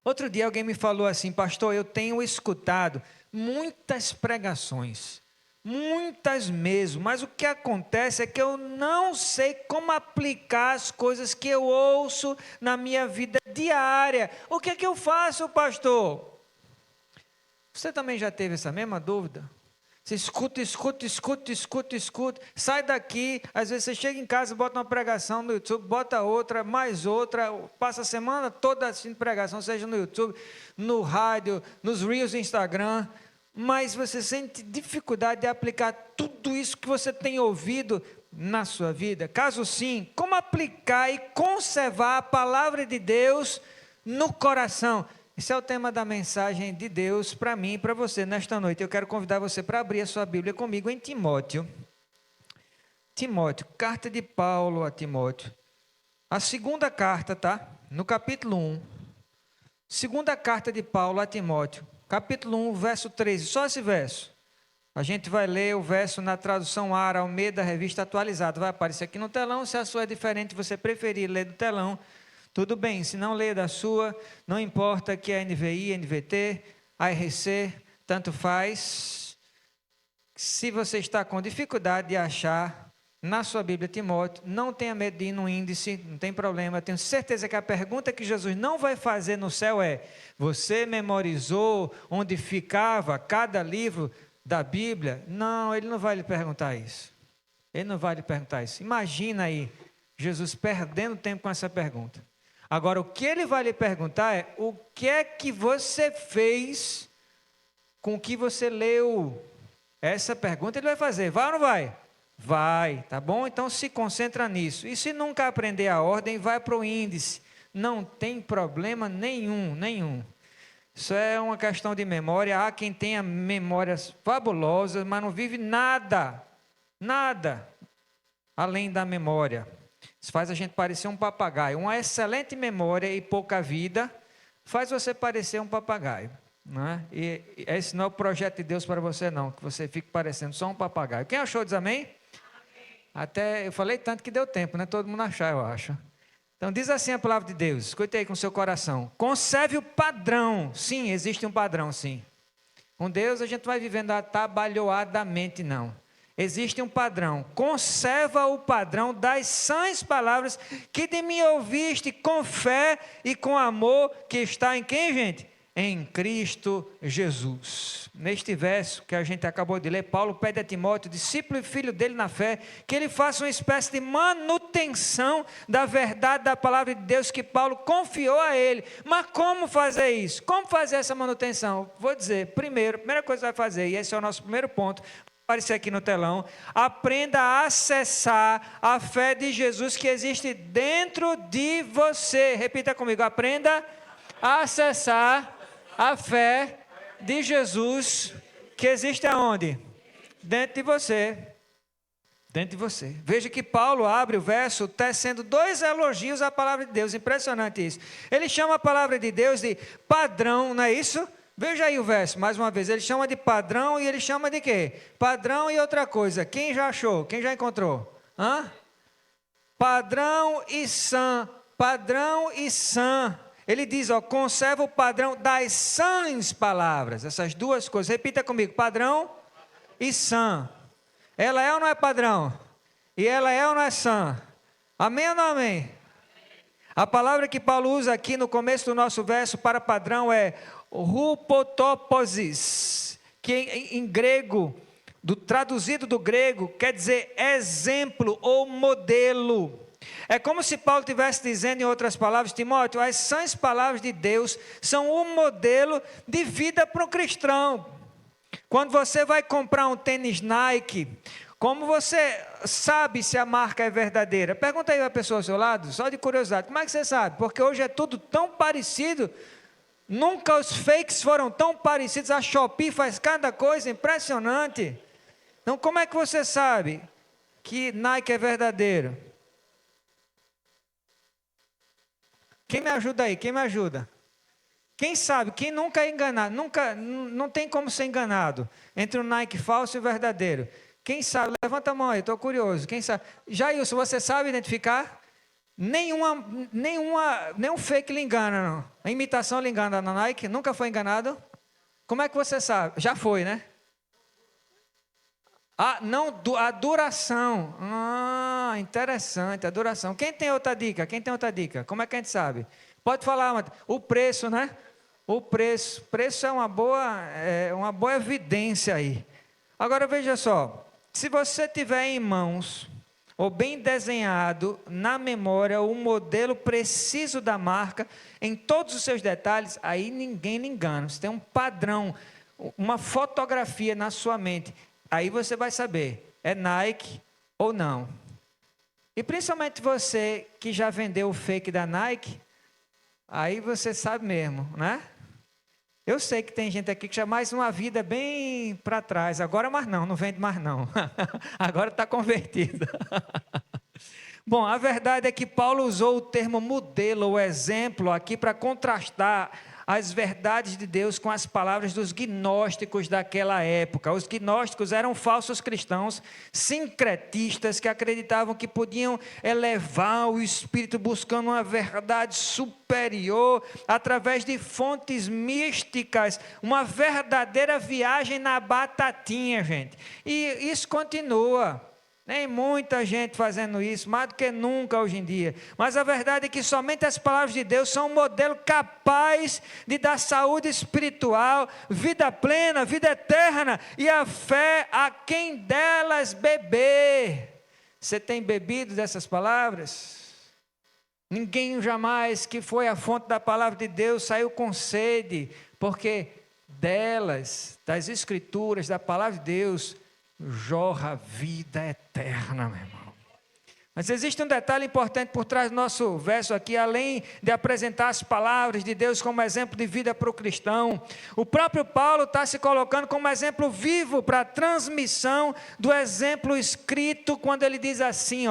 Outro dia alguém me falou assim: pastor, eu tenho escutado muitas pregações, muitas mesmo, mas o que acontece é que eu não sei como aplicar as coisas que eu ouço na minha vida diária. O que é que eu faço, pastor? Você também já teve essa mesma dúvida? Você escuta, sai daqui, às vezes você chega em casa, bota uma pregação no YouTube, bota outra, mais outra, passa a semana toda assistindo pregação, seja no YouTube, no rádio, nos Reels do Instagram, mas você sente dificuldade de aplicar tudo isso que você tem ouvido na sua vida? Caso sim, como aplicar e conservar a palavra de Deus no coração? Esse é o tema da mensagem de Deus para mim e para você nesta noite. Eu quero convidar você para abrir a sua Bíblia comigo em Timóteo. Timóteo, carta de Paulo a Timóteo. A segunda carta, tá? No capítulo 1. Segunda carta de Paulo a Timóteo. Capítulo 1, verso 13. Só esse verso. A gente vai ler o verso na tradução Ara Almeida, revista atualizada. Vai aparecer aqui no telão. Se a sua é diferente, você preferir ler do telão, tudo bem, se não ler da sua, não importa que é NVI, NVT, ARC, tanto faz. Se você está com dificuldade de achar na sua Bíblia Timóteo, não tenha medo de ir no índice, não tem problema. Tenho certeza que a pergunta que Jesus não vai fazer no céu é: você memorizou onde ficava cada livro da Bíblia? Não, ele não vai lhe perguntar isso. Ele não vai lhe perguntar isso. Imagina aí, Jesus perdendo tempo com essa pergunta. Agora, o que ele vai lhe perguntar é: o que é que você fez com o que você leu? Essa pergunta ele vai fazer. Vai ou não vai? Vai, tá bom? Então se concentra nisso. E se nunca aprender a ordem, vai para o índice. Não tem problema nenhum. Isso é uma questão de memória. Há quem tenha memórias fabulosas, mas não vive nada além da memória. Isso faz a gente parecer um papagaio. Uma excelente memória e pouca vida faz você parecer um papagaio, não é? E esse não é o projeto de Deus para você não, que você fique parecendo só um papagaio. Quem achou diz amém? Amém. Até eu falei tanto que deu tempo, né? Todo mundo achar, eu acho. Então diz assim a palavra de Deus, escute aí com o seu coração: conserve o padrão. Sim, existe um padrão, sim. Com Deus a gente vai vivendo atabalhoadamente, não. Existe um padrão. Conserva o padrão das sãs palavras que de mim ouviste, com fé e com amor, que está em quem, gente? Em Cristo Jesus. Neste verso que a gente acabou de ler, Paulo pede a Timóteo, discípulo e filho dele na fé, que ele faça uma espécie de manutenção da verdade da palavra de Deus que Paulo confiou a ele. Mas como fazer isso? Como fazer essa manutenção? Vou dizer, primeira coisa que vai fazer, e esse é o nosso primeiro ponto, aparecer aqui no telão: aprenda a acessar a fé de Jesus que existe dentro de você. Repita comigo: aprenda a acessar a fé de Jesus que existe aonde? Dentro de você. Dentro de você. Veja que Paulo abre o verso tecendo dois elogios à palavra de Deus. Impressionante isso. Ele chama a palavra de Deus de padrão, não é isso? Veja aí o verso, mais uma vez. Ele chama de padrão e ele chama de quê? Padrão e outra coisa. Quem já achou? Quem já encontrou? Padrão e sã. Padrão e sã. Ele diz, conserva o padrão das sãs palavras. Essas duas coisas. Repita comigo: padrão e sã. Ela é ou não é padrão? E ela é ou não é sã? Amém ou não amém? A palavra que Paulo usa aqui no começo do nosso verso para padrão é hupotoposis, que em grego, traduzido do grego, quer dizer exemplo ou modelo. É como se Paulo estivesse dizendo, em outras palavras: Timóteo, as sãs palavras de Deus são um modelo de vida para o cristão. Quando você vai comprar um tênis Nike, como você sabe se a marca é verdadeira? Pergunta aí a pessoa ao seu lado, só de curiosidade: como é que você sabe? Porque hoje é tudo tão parecido. Nunca os fakes foram tão parecidos. A Shopee faz cada coisa impressionante. Então, como é que você sabe que Nike é verdadeiro? Quem me ajuda aí? Quem me ajuda? Quem sabe? Quem nunca é enganado? Não tem como ser enganado entre o Nike falso e o verdadeiro. Quem sabe? Levanta a mão aí, estou curioso. Quem sabe? Jailson, você sabe identificar? Nenhum fake lhe engana, não. A imitação lhe engana na Nike? Nunca foi enganado? Como é que você sabe? Já foi, né? A duração. Interessante, a duração. Quem tem outra dica? Como é que a gente sabe? Pode falar, o preço, né? O preço é uma boa evidência aí. Agora veja só, se você tiver em mãos, ou bem desenhado na memória, o modelo preciso da marca, em todos os seus detalhes, aí ninguém lhe engana. Você tem um padrão, uma fotografia na sua mente. Aí você vai saber, é Nike ou não. E principalmente você que já vendeu o fake da Nike, aí você sabe mesmo, né? Eu sei que tem gente aqui que já mais uma vida bem para trás. Agora mais não vende mais não. Agora está convertido. Bom, a verdade é que Paulo usou o termo modelo, o exemplo, aqui para contrastar as verdades de Deus com as palavras dos gnósticos daquela época. Os gnósticos eram falsos cristãos, sincretistas, que acreditavam que podiam elevar o espírito buscando uma verdade superior através de fontes místicas, uma verdadeira viagem na batatinha, gente. E isso continua. Tem muita gente fazendo isso, mais do que nunca hoje em dia. Mas a verdade é que somente as palavras de Deus são um modelo capaz de dar saúde espiritual, vida plena, vida eterna e a fé a quem delas beber. Você tem bebido dessas palavras? Ninguém jamais que foi a fonte da palavra de Deus saiu com sede, porque delas, das escrituras, da palavra de Deus, jorra vida eterna, meu irmão. Mas existe um detalhe importante por trás do nosso verso aqui, além de apresentar as palavras de Deus como exemplo de vida para o cristão, o próprio Paulo está se colocando como exemplo vivo para a transmissão do exemplo escrito, quando ele diz assim,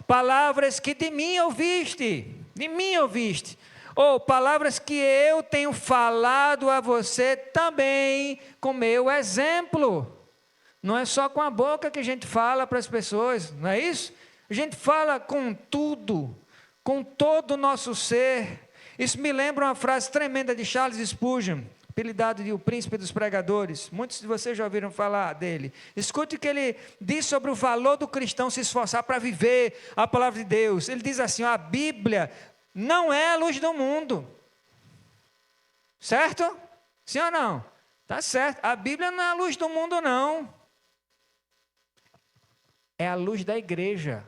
palavras que de mim ouviste, ou palavras que eu tenho falado a você também com meu exemplo. Não é só com a boca que a gente fala para as pessoas, não é isso? A gente fala com tudo, com todo o nosso ser. Isso me lembra uma frase tremenda de Charles Spurgeon, apelidado de o príncipe dos pregadores. Muitos de vocês já ouviram falar dele. Escute o que ele diz sobre o valor do cristão se esforçar para viver a palavra de Deus. Ele diz assim, a Bíblia não é a luz do mundo. Certo? Sim ou não? Tá certo. A Bíblia não é a luz do mundo, não. É a luz da igreja.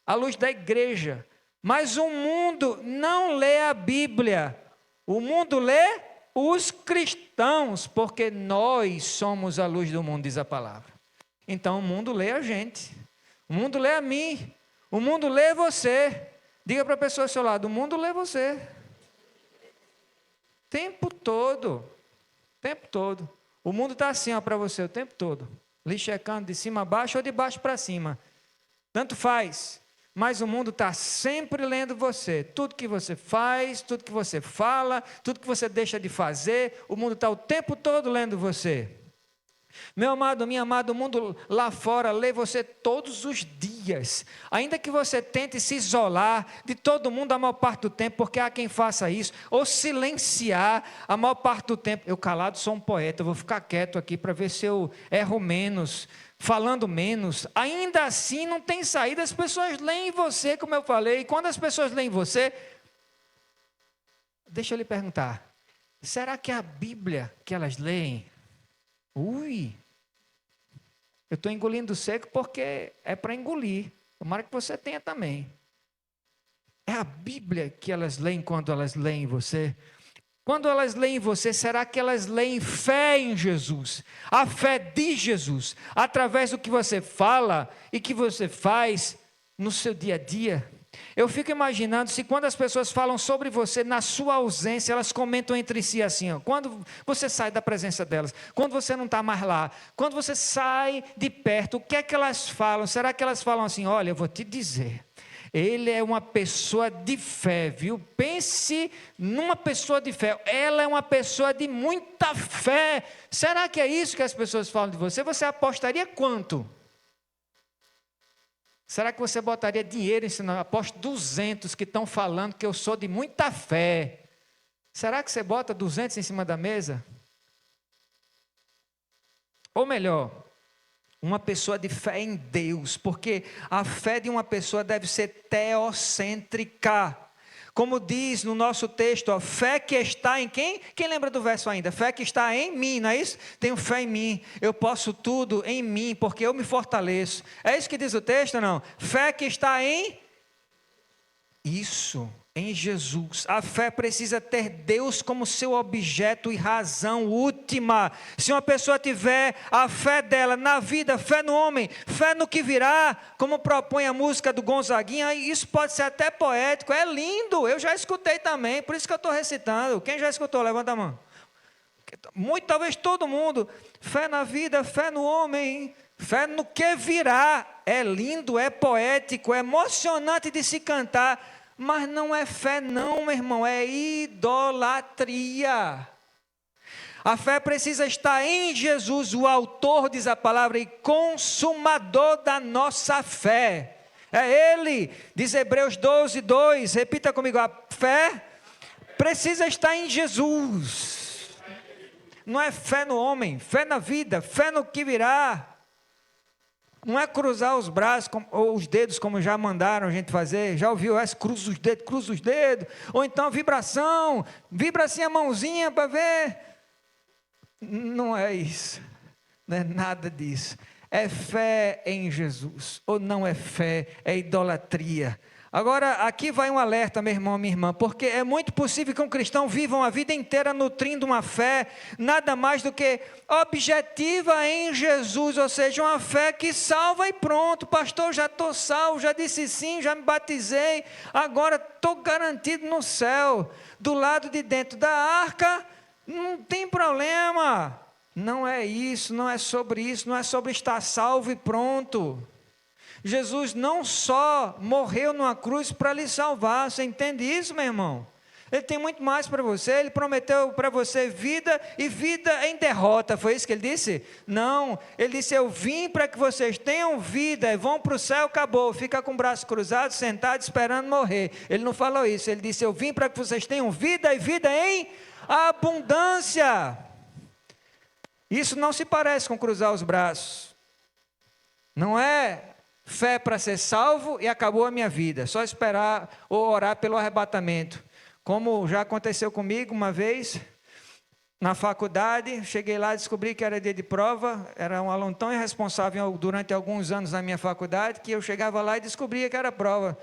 A luz da igreja. Mas o mundo não lê a Bíblia. O mundo lê os cristãos, porque nós somos a luz do mundo, diz a palavra. Então o mundo lê a gente. O mundo lê a mim. O mundo lê você. Diga para a pessoa ao seu lado, o mundo lê você. Tempo todo. Tempo todo. O mundo está assim para você o tempo todo. Lhe checando de cima a baixo ou de baixo para cima. Tanto faz. Mas o mundo está sempre lendo você. Tudo que você faz, tudo que você fala, tudo que você deixa de fazer, o mundo está o tempo todo lendo você. Meu amado, minha amada, o mundo lá fora lê você todos os dias. Ainda que você tente se isolar de todo mundo a maior parte do tempo, porque há quem faça isso, ou silenciar a maior parte do tempo. Eu calado sou um poeta, eu vou ficar quieto aqui para ver se eu erro menos, falando menos. Ainda assim não tem saída, as pessoas leem você, como eu falei, e quando as pessoas leem você, deixa eu lhe perguntar, será que é a Bíblia que elas leem? Eu estou engolindo seco porque é para engolir. Tomara que você tenha também. É a Bíblia que elas leem quando elas leem você? Quando elas leem você, será que elas leem fé em Jesus? A fé de Jesus, através do que você fala e que você faz no seu dia a dia? Eu fico imaginando se quando as pessoas falam sobre você, na sua ausência, elas comentam entre si assim, quando você sai da presença delas, quando você não está mais lá, quando você sai de perto, o que é que elas falam? Será que elas falam assim, olha, eu vou te dizer, ele é uma pessoa de fé, viu? Pense numa pessoa de fé, ela é uma pessoa de muita fé. Será que é isso que as pessoas falam de você? Você apostaria quanto? Será que você botaria dinheiro em cima? Aposto 200 que estão falando que eu sou de muita fé. Será que você bota 200 em cima da mesa? Ou melhor, uma pessoa de fé em Deus, porque a fé de uma pessoa deve ser teocêntrica. Como diz no nosso texto, a fé que está em quem? Quem lembra do verso ainda? Fé que está em mim, não é isso? Tenho fé em mim, eu posso tudo em mim, porque eu me fortaleço. É isso que diz o texto ou não? Fé que está em isso, em Jesus. A fé precisa ter Deus como seu objeto e razão última. Se uma pessoa tiver a fé dela na vida, fé no homem, fé no que virá, como propõe a música do Gonzaguinha, isso pode ser até poético, é lindo, eu já escutei também, por isso que eu estou recitando. Quem já escutou? Levanta a mão. Muito, talvez todo mundo. Fé na vida, fé no homem, fé no que virá. É lindo, é poético, é emocionante de se cantar. Mas não é fé não, meu irmão, é idolatria. A fé precisa estar em Jesus, o autor, diz a palavra, e consumador da nossa fé. É Ele, diz Hebreus 12, 2, repita comigo, a fé precisa estar em Jesus. Não é fé no homem, fé na vida, fé no que virá. Não é cruzar os braços ou os dedos, como já mandaram a gente fazer. Já ouviu essa? Cruza os dedos. Ou então vibração. Vibra assim a mãozinha para ver. Não é isso. Não é nada disso. É fé em Jesus. Ou não é fé, é idolatria. Agora, aqui vai um alerta, meu irmão, minha irmã, porque é muito possível que um cristão viva uma vida inteira nutrindo uma fé, nada mais do que objetiva em Jesus, ou seja, uma fé que salva e pronto. Pastor, já estou salvo, já disse sim, já me batizei, agora estou garantido no céu, do lado de dentro da arca, não tem problema. Não é isso, não é sobre isso, não é sobre estar salvo e pronto. Jesus não só morreu numa cruz para lhe salvar, você entende isso, meu irmão? Ele tem muito mais para você, ele prometeu para você vida e vida em derrota, foi isso que ele disse? Não, ele disse, eu vim para que vocês tenham vida e vão para o céu, acabou, fica com o braço cruzado, sentado, esperando morrer. Ele não falou isso, ele disse, eu vim para que vocês tenham vida e vida em abundância. Isso não se parece com cruzar os braços, não é fé para ser salvo e acabou a minha vida, só esperar ou orar pelo arrebatamento, como já aconteceu comigo uma vez, na faculdade, cheguei lá e descobri que era dia de prova, era um aluno tão irresponsável durante alguns anos na minha faculdade, que eu chegava lá e descobria que era prova,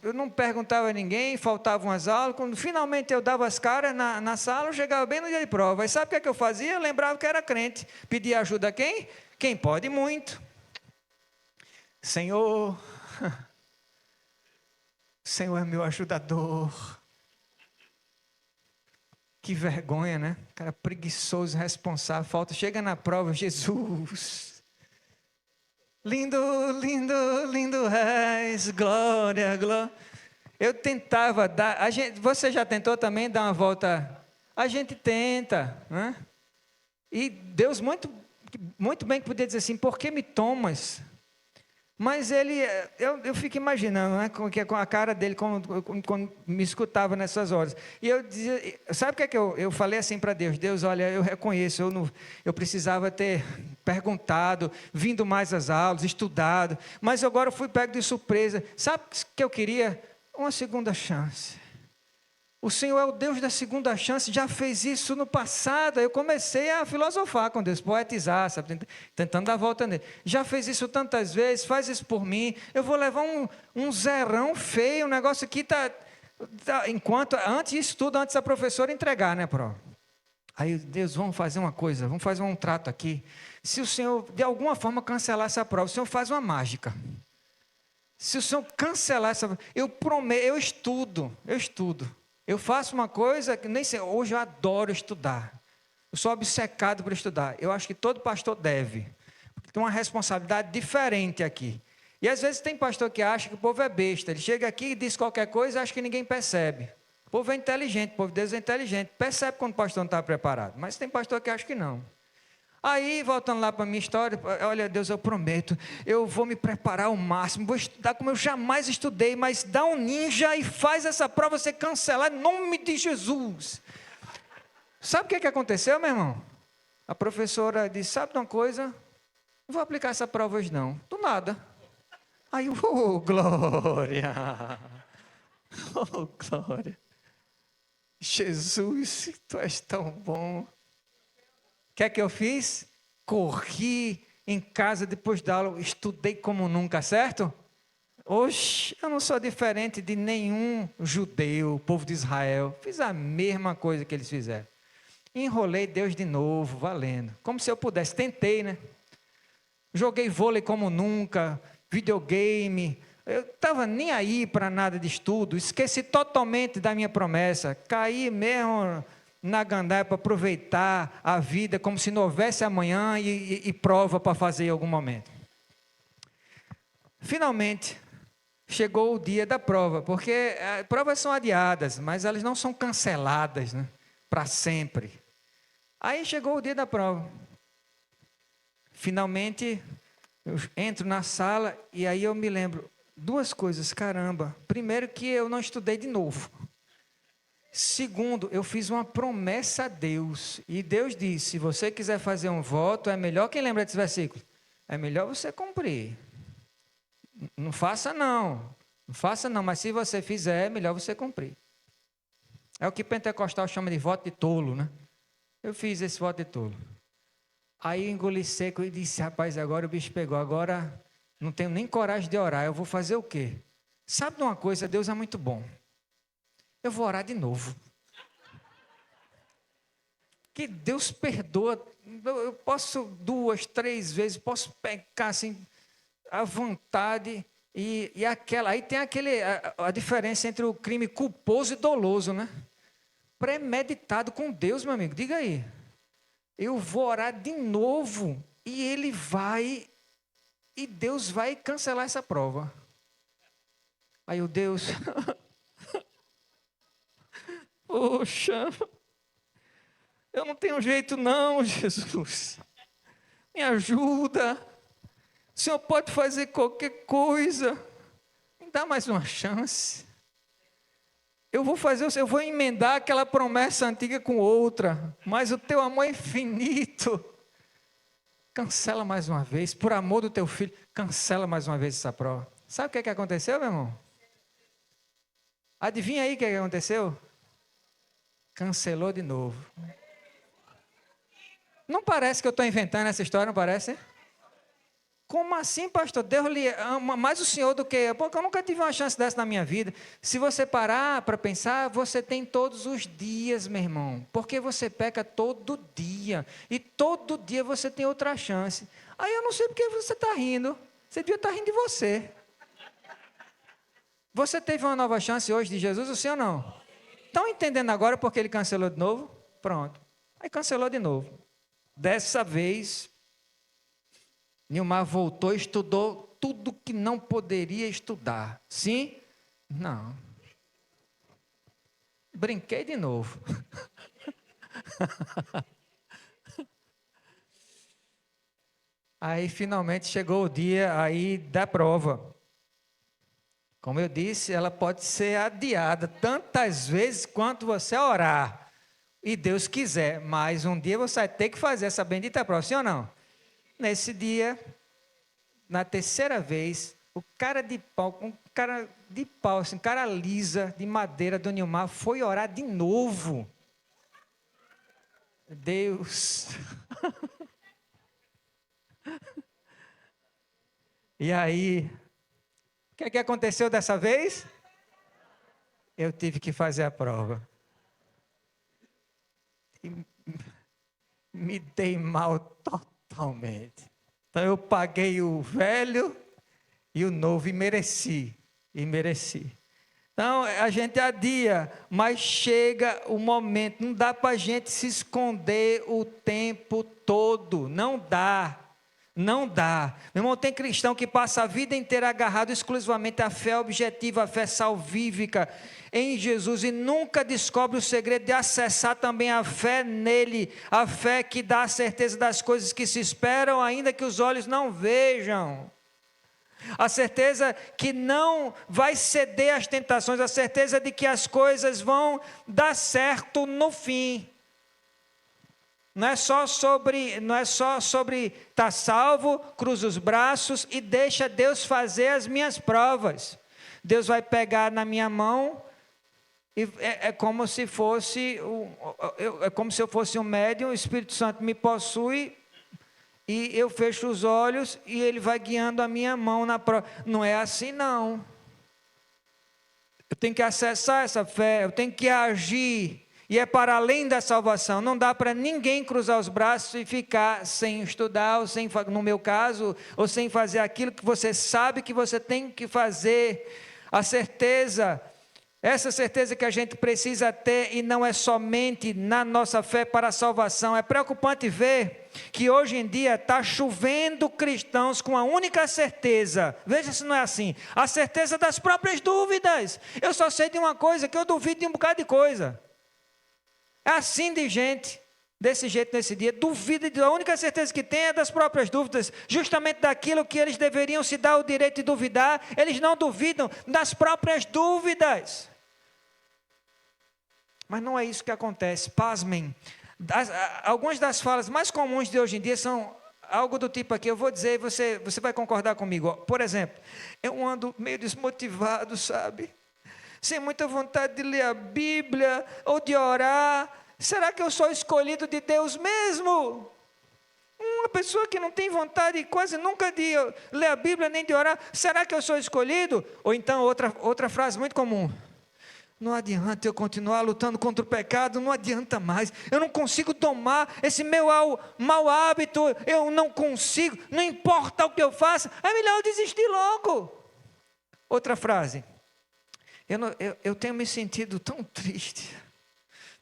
eu não perguntava a ninguém, faltavam as aulas, quando finalmente eu dava as caras na sala, eu chegava bem no dia de prova, e sabe o que eu fazia? Eu lembrava que era crente, pedia ajuda a quem? Quem pode muito. Senhor, Senhor é meu ajudador. Que vergonha, né? Cara preguiçoso, responsável, falta, chega na prova, Jesus. Lindo, lindo, lindo és, glória, glória. Eu tentava dar, você já tentou também dar uma volta? A gente tenta, né? E Deus muito bem que podia dizer assim, por que me tomas? Mas eu fico imaginando, né, com a cara dele, quando me escutava nessas horas. E eu dizia, sabe o que é que eu falei assim para Deus? Deus, olha, eu reconheço, eu precisava ter perguntado, vindo mais às aulas, estudado, mas agora eu fui pego de surpresa. Sabe o que eu queria? Uma segunda chance. O Senhor é o Deus da segunda chance, já fez isso no passado. Eu comecei a filosofar com Deus, poetizar, sabe? Tentando dar a volta nele. Já fez isso tantas vezes, faz isso por mim. Eu vou levar um zerão feio, o negócio aqui está... antes disso tudo, antes da professora entregar, né, pró? Aí, Deus, vamos fazer uma coisa, vamos fazer um trato aqui. Se o Senhor, de alguma forma, cancelar essa prova, o Senhor faz uma mágica. Se o Senhor cancelar essa prova, eu prometo, eu estudo. Eu faço uma coisa que nem sei, hoje eu adoro estudar. Eu sou obcecado por estudar. Eu acho que todo pastor deve. Tem uma responsabilidade diferente aqui. E às vezes tem pastor que acha que o povo é besta. Ele chega aqui e diz qualquer coisa e acha que ninguém percebe. O povo é inteligente, o povo de Deus é inteligente. Percebe quando o pastor não está preparado. Mas tem pastor que acha que não. Aí, voltando lá para a minha história, olha, Deus, eu prometo, eu vou me preparar ao máximo, vou estudar como eu jamais estudei, mas dá um ninja e faz essa prova ser cancelada em nome de Jesus. Sabe o que aconteceu, meu irmão? A professora disse, sabe de uma coisa? Não vou aplicar essa prova hoje não, do nada. Aí, glória! Oh, glória! Jesus, tu és tão bom. O que é que eu fiz? Corri em casa depois da aula, estudei como nunca, certo? Oxe, eu não sou diferente de nenhum judeu, povo de Israel. Fiz a mesma coisa que eles fizeram. Enrolei Deus de novo, valendo. Como se eu pudesse, tentei, né? Joguei vôlei como nunca, videogame. Eu estava nem aí para nada de estudo, esqueci totalmente da minha promessa. Caí mesmo na gandaia para aproveitar a vida como se não houvesse amanhã e prova para fazer em algum momento. Finalmente, chegou o dia da prova, porque as provas são adiadas, mas elas não são canceladas, né, para sempre. Aí chegou o dia da prova. Finalmente, eu entro na sala e aí eu me lembro, duas coisas, caramba. Primeiro que eu não estudei de novo. Segundo, eu fiz uma promessa a Deus. E Deus disse, se você quiser fazer um voto, é melhor, quem lembra desse versículo? É melhor você cumprir. Não faça não. Não faça não, mas se você fizer, é melhor você cumprir. É o que pentecostal chama de voto de tolo, né? Eu fiz esse voto de tolo. Aí eu engoli seco e disse, rapaz, agora o bicho pegou, agora não tenho nem coragem de orar, eu vou fazer o quê? Sabe de uma coisa, Deus é muito bom. Eu vou orar de novo. Que Deus perdoa, eu posso 2, 3 vezes, posso pecar assim, à vontade, e aquela, aí tem a diferença entre o crime culposo e doloso, né? Premeditado com Deus, meu amigo, diga aí. Eu vou orar de novo, e ele vai, e Deus vai cancelar essa prova. Aí o Deus, poxa, eu não tenho jeito não, Jesus, me ajuda, o Senhor pode fazer qualquer coisa, me dá mais uma chance. Eu vou emendar aquela promessa antiga com outra, mas o teu amor é infinito. Cancela mais uma vez, por amor do teu filho, cancela mais uma vez essa prova. Sabe o que aconteceu, meu irmão? Adivinha aí o que aconteceu? Cancelou de novo. Não parece que eu estou inventando essa história, não parece? Como assim, pastor? Deus lhe ama mais o Senhor do que eu. Porque eu nunca tive uma chance dessa na minha vida. Se você parar para pensar, você tem todos os dias, meu irmão. Porque você peca todo dia. E todo dia você tem outra chance. Aí eu não sei porque você está rindo. Você devia estar rindo de você. Você teve uma nova chance hoje de Jesus, o senhor não? Estão entendendo agora porque ele cancelou de novo? Pronto. Aí cancelou de novo. Dessa vez, Nilmar voltou e estudou tudo que não poderia estudar. Sim? Não. Brinquei de novo. Aí finalmente chegou o dia aí da prova. Como eu disse, ela pode ser adiada tantas vezes quanto você orar. E Deus quiser, mas um dia você vai ter que fazer essa bendita prova, sim ou não? Nesse dia, na terceira vez, um cara de pau, assim, cara lisa, de madeira do Nilmar, foi orar de novo. Deus. E aí, o que aconteceu dessa vez? Eu tive que fazer a prova. E me dei mal totalmente. Então eu paguei o velho e o novo e mereci. Então a gente adia, mas chega o momento, não dá para a gente se esconder o tempo todo, não dá. Não dá. Meu irmão, tem cristão que passa a vida inteira agarrado exclusivamente à fé objetiva, à fé salvífica em Jesus e nunca descobre o segredo de acessar também a fé nele, a fé que dá a certeza das coisas que se esperam, ainda que os olhos não vejam. A certeza que não vai ceder às tentações, a certeza de que as coisas vão dar certo no fim. Não é só sobre estar salvo, cruza os braços e deixa Deus fazer as minhas provas. Deus vai pegar na minha mão e é como se eu fosse um médium, o Espírito Santo me possui e eu fecho os olhos e Ele vai guiando a minha mão na prova. Não é assim não. Eu tenho que acessar essa fé, eu tenho que agir. E é para além da salvação. Não dá para ninguém cruzar os braços e ficar sem estudar, ou sem, no meu caso, ou sem fazer aquilo que você sabe que você tem que fazer. A certeza, essa certeza que a gente precisa ter, e não é somente na nossa fé para a salvação. É preocupante ver que hoje em dia está chovendo cristãos com a única certeza. Veja se não é assim. A certeza das próprias dúvidas. Eu só sei de uma coisa, que eu duvido de um bocado de coisa. É assim de gente, desse jeito nesse dia, duvida, a única certeza que tem é das próprias dúvidas, justamente daquilo que eles deveriam se dar o direito de duvidar, eles não duvidam das próprias dúvidas. Mas não é isso que acontece, pasmem. Algumas das falas mais comuns de hoje em dia são algo do tipo aqui, eu vou dizer e você vai concordar comigo. Por exemplo, eu ando meio desmotivado, sabe? Sem muita vontade de ler a Bíblia ou de orar. Será que eu sou escolhido de Deus mesmo? Uma pessoa que não tem vontade quase nunca de ler a Bíblia nem de orar, será que eu sou escolhido? Ou então outra frase muito comum: não adianta eu continuar lutando contra o pecado, não adianta mais, eu não consigo tomar esse meu mau hábito, eu não consigo, não importa o que eu faça, é melhor eu desistir logo. Outra frase: eu tenho me sentido tão triste,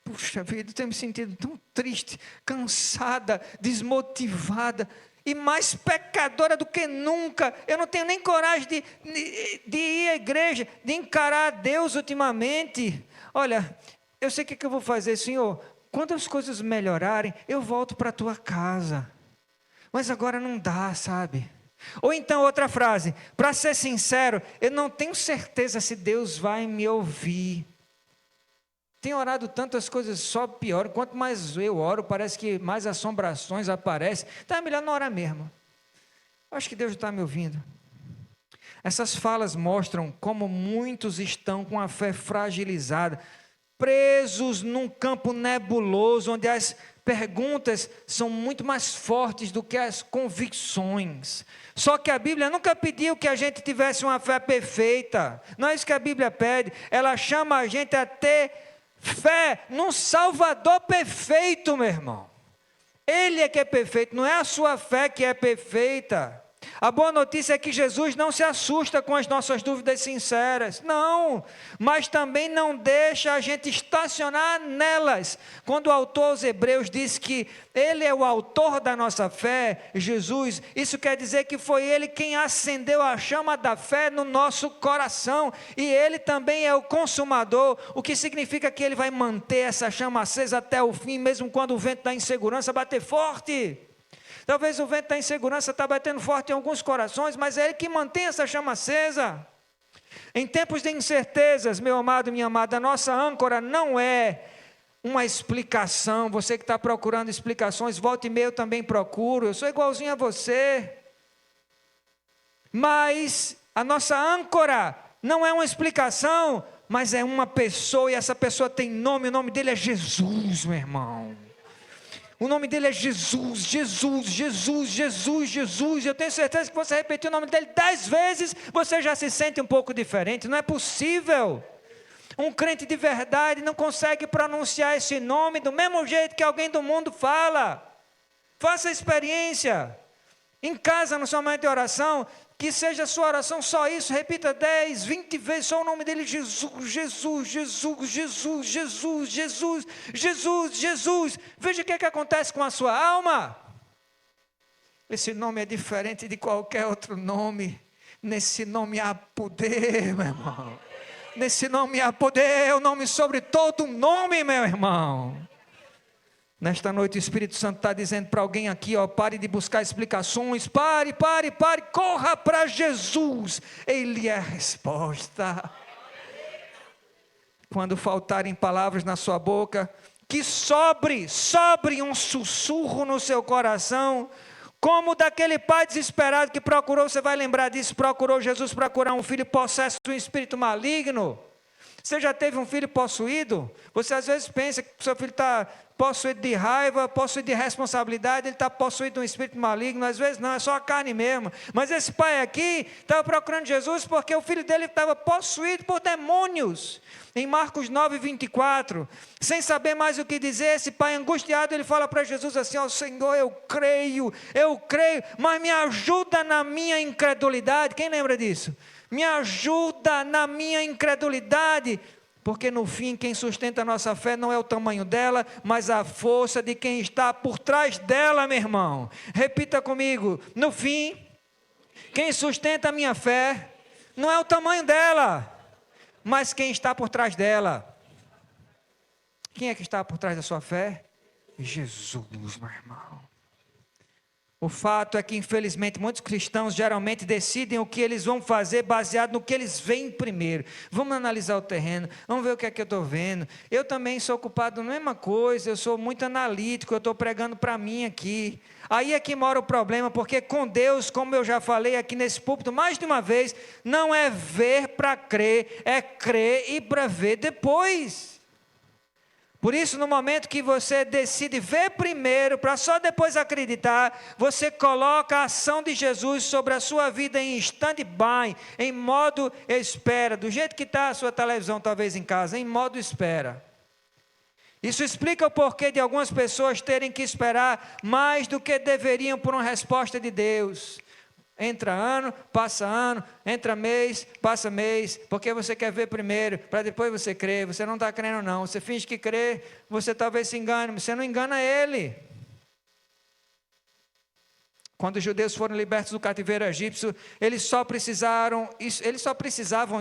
puxa vida, eu tenho me sentido tão triste, cansada, desmotivada, e mais pecadora do que nunca, eu não tenho nem coragem de ir à igreja, de encarar a Deus ultimamente. Olha, eu sei o que eu vou fazer, Senhor, quando as coisas melhorarem, eu volto para a tua casa, mas agora não dá, sabe? Ou então outra frase: para ser sincero, eu não tenho certeza se Deus vai me ouvir. Tenho orado tanto, as coisas só pioram. Quanto mais eu oro, parece que mais assombrações aparecem. Então é melhor não orar mesmo. Acho que Deus está me ouvindo. Essas falas mostram como muitos estão com a fé fragilizada, presos num campo nebuloso, onde as perguntas são muito mais fortes do que as convicções. Só que a Bíblia nunca pediu que a gente tivesse uma fé perfeita. Não é isso que a Bíblia pede. Ela chama a gente a ter fé num Salvador perfeito, meu irmão. Ele é que é perfeito, não é a sua fé que é perfeita. A boa notícia é que Jesus não se assusta com as nossas dúvidas sinceras, não, mas também não deixa a gente estacionar nelas. Quando o autor aos Hebreus diz que Ele é o autor da nossa fé, Jesus, isso quer dizer que foi Ele quem acendeu a chama da fé no nosso coração, e Ele também é o consumador, o que significa que Ele vai manter essa chama acesa até o fim, mesmo quando o vento da insegurança bater forte. Talvez o vento da insegurança está batendo forte em alguns corações, mas é Ele que mantém essa chama acesa. Em tempos de incertezas, meu amado, minha amada, a nossa âncora não é uma explicação. Você que está procurando explicações, volta e meia eu também procuro, eu sou igualzinho a você. Mas a nossa âncora não é uma explicação, mas é uma pessoa, e essa pessoa tem nome, o nome dele é Jesus, meu irmão. O nome dele é Jesus, Jesus, Jesus, Jesus, Jesus. Eu tenho certeza que você repetiu o nome dele 10 vezes, você já se sente um pouco diferente. Não é possível. Um crente de verdade não consegue pronunciar esse nome do mesmo jeito que alguém do mundo fala. Faça a experiência. Em casa, no seu momento de oração, que seja a sua oração só isso, repita 10, 20 vezes só o nome dele: Jesus, Jesus, Jesus, Jesus, Jesus, Jesus, Jesus, Jesus. Veja o que acontece com a sua alma. Esse nome é diferente de qualquer outro nome. Nesse nome há poder, meu irmão. Nesse nome há poder, é o nome sobre todo nome, meu irmão. Nesta noite o Espírito Santo está dizendo para alguém aqui, ó, pare de buscar explicações, pare, corra para Jesus, Ele é a resposta. Quando faltarem palavras na sua boca, que sobre um sussurro no seu coração, como daquele pai desesperado que procurou, você vai lembrar disso, procurou Jesus para curar um filho possesso de um espírito maligno. Você já teve um filho possuído? Você às vezes pensa que seu filho está possuído de raiva, possuído de responsabilidade, ele está possuído de um espírito maligno. Às vezes não, é só a carne mesmo. Mas esse pai aqui estava procurando Jesus porque o filho dele estava possuído por demônios. Em Marcos 9, 24, sem saber mais o que dizer, esse pai angustiado, ele fala para Jesus assim, ó, Senhor, eu creio, mas me ajuda na minha incredulidade. Quem lembra disso? Me ajuda na minha incredulidade, porque no fim quem sustenta a nossa fé não é o tamanho dela, mas a força de quem está por trás dela, meu irmão. Repita comigo, no fim, quem sustenta a minha fé não é o tamanho dela, mas quem está por trás dela. Quem é que está por trás da sua fé? Jesus, meu irmão. O fato é que, infelizmente, muitos cristãos geralmente decidem o que eles vão fazer baseado no que eles veem primeiro. Vamos analisar o terreno, vamos ver o que é que eu estou vendo. Eu também sou ocupado na mesma coisa, eu sou muito analítico, eu estou pregando para mim aqui. Aí é que mora o problema, porque com Deus, como eu já falei aqui nesse púlpito mais de uma vez, não é ver para crer, é crer e para ver depois. Por isso, no momento que você decide ver primeiro, para só depois acreditar, você coloca a ação de Jesus sobre a sua vida em stand-by, em modo espera, do jeito que está a sua televisão talvez em casa, em modo espera. Isso explica o porquê de algumas pessoas terem que esperar mais do que deveriam por uma resposta de Deus. Entra ano, entra mês, passa mês, porque você quer ver primeiro, para depois você crer. Você não está crendo não, você finge que crê, você talvez se engane, mas você não engana ele. Quando os judeus foram libertos do cativeiro egípcio, eles só precisavam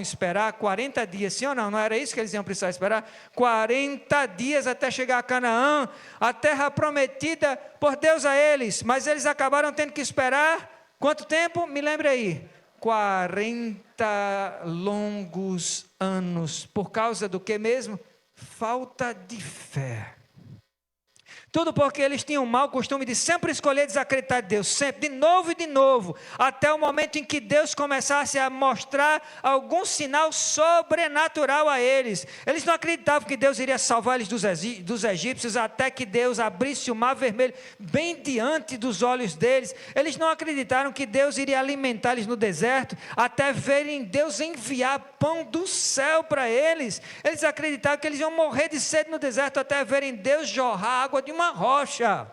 esperar 40 dias, sim ou não? Não era isso que eles iam precisar esperar? 40 dias até chegar a Canaã, a terra prometida por Deus a eles, mas eles acabaram tendo que esperar. Quanto tempo? Me lembre aí. 40 longos anos. Por causa do que mesmo? Falta de fé. Tudo porque eles tinham o mau costume de sempre escolher desacreditar de Deus, sempre, de novo e de novo, até o momento em que Deus começasse a mostrar algum sinal sobrenatural a eles. Eles não acreditavam que Deus iria salvar eles dos egípcios, até que Deus abrisse o mar vermelho bem diante dos olhos deles. Eles não acreditaram que Deus iria alimentar eles no deserto, até verem Deus enviar pão do céu para eles. Eles acreditavam que eles iam morrer de sede no deserto, até verem Deus jorrar água de uma rocha.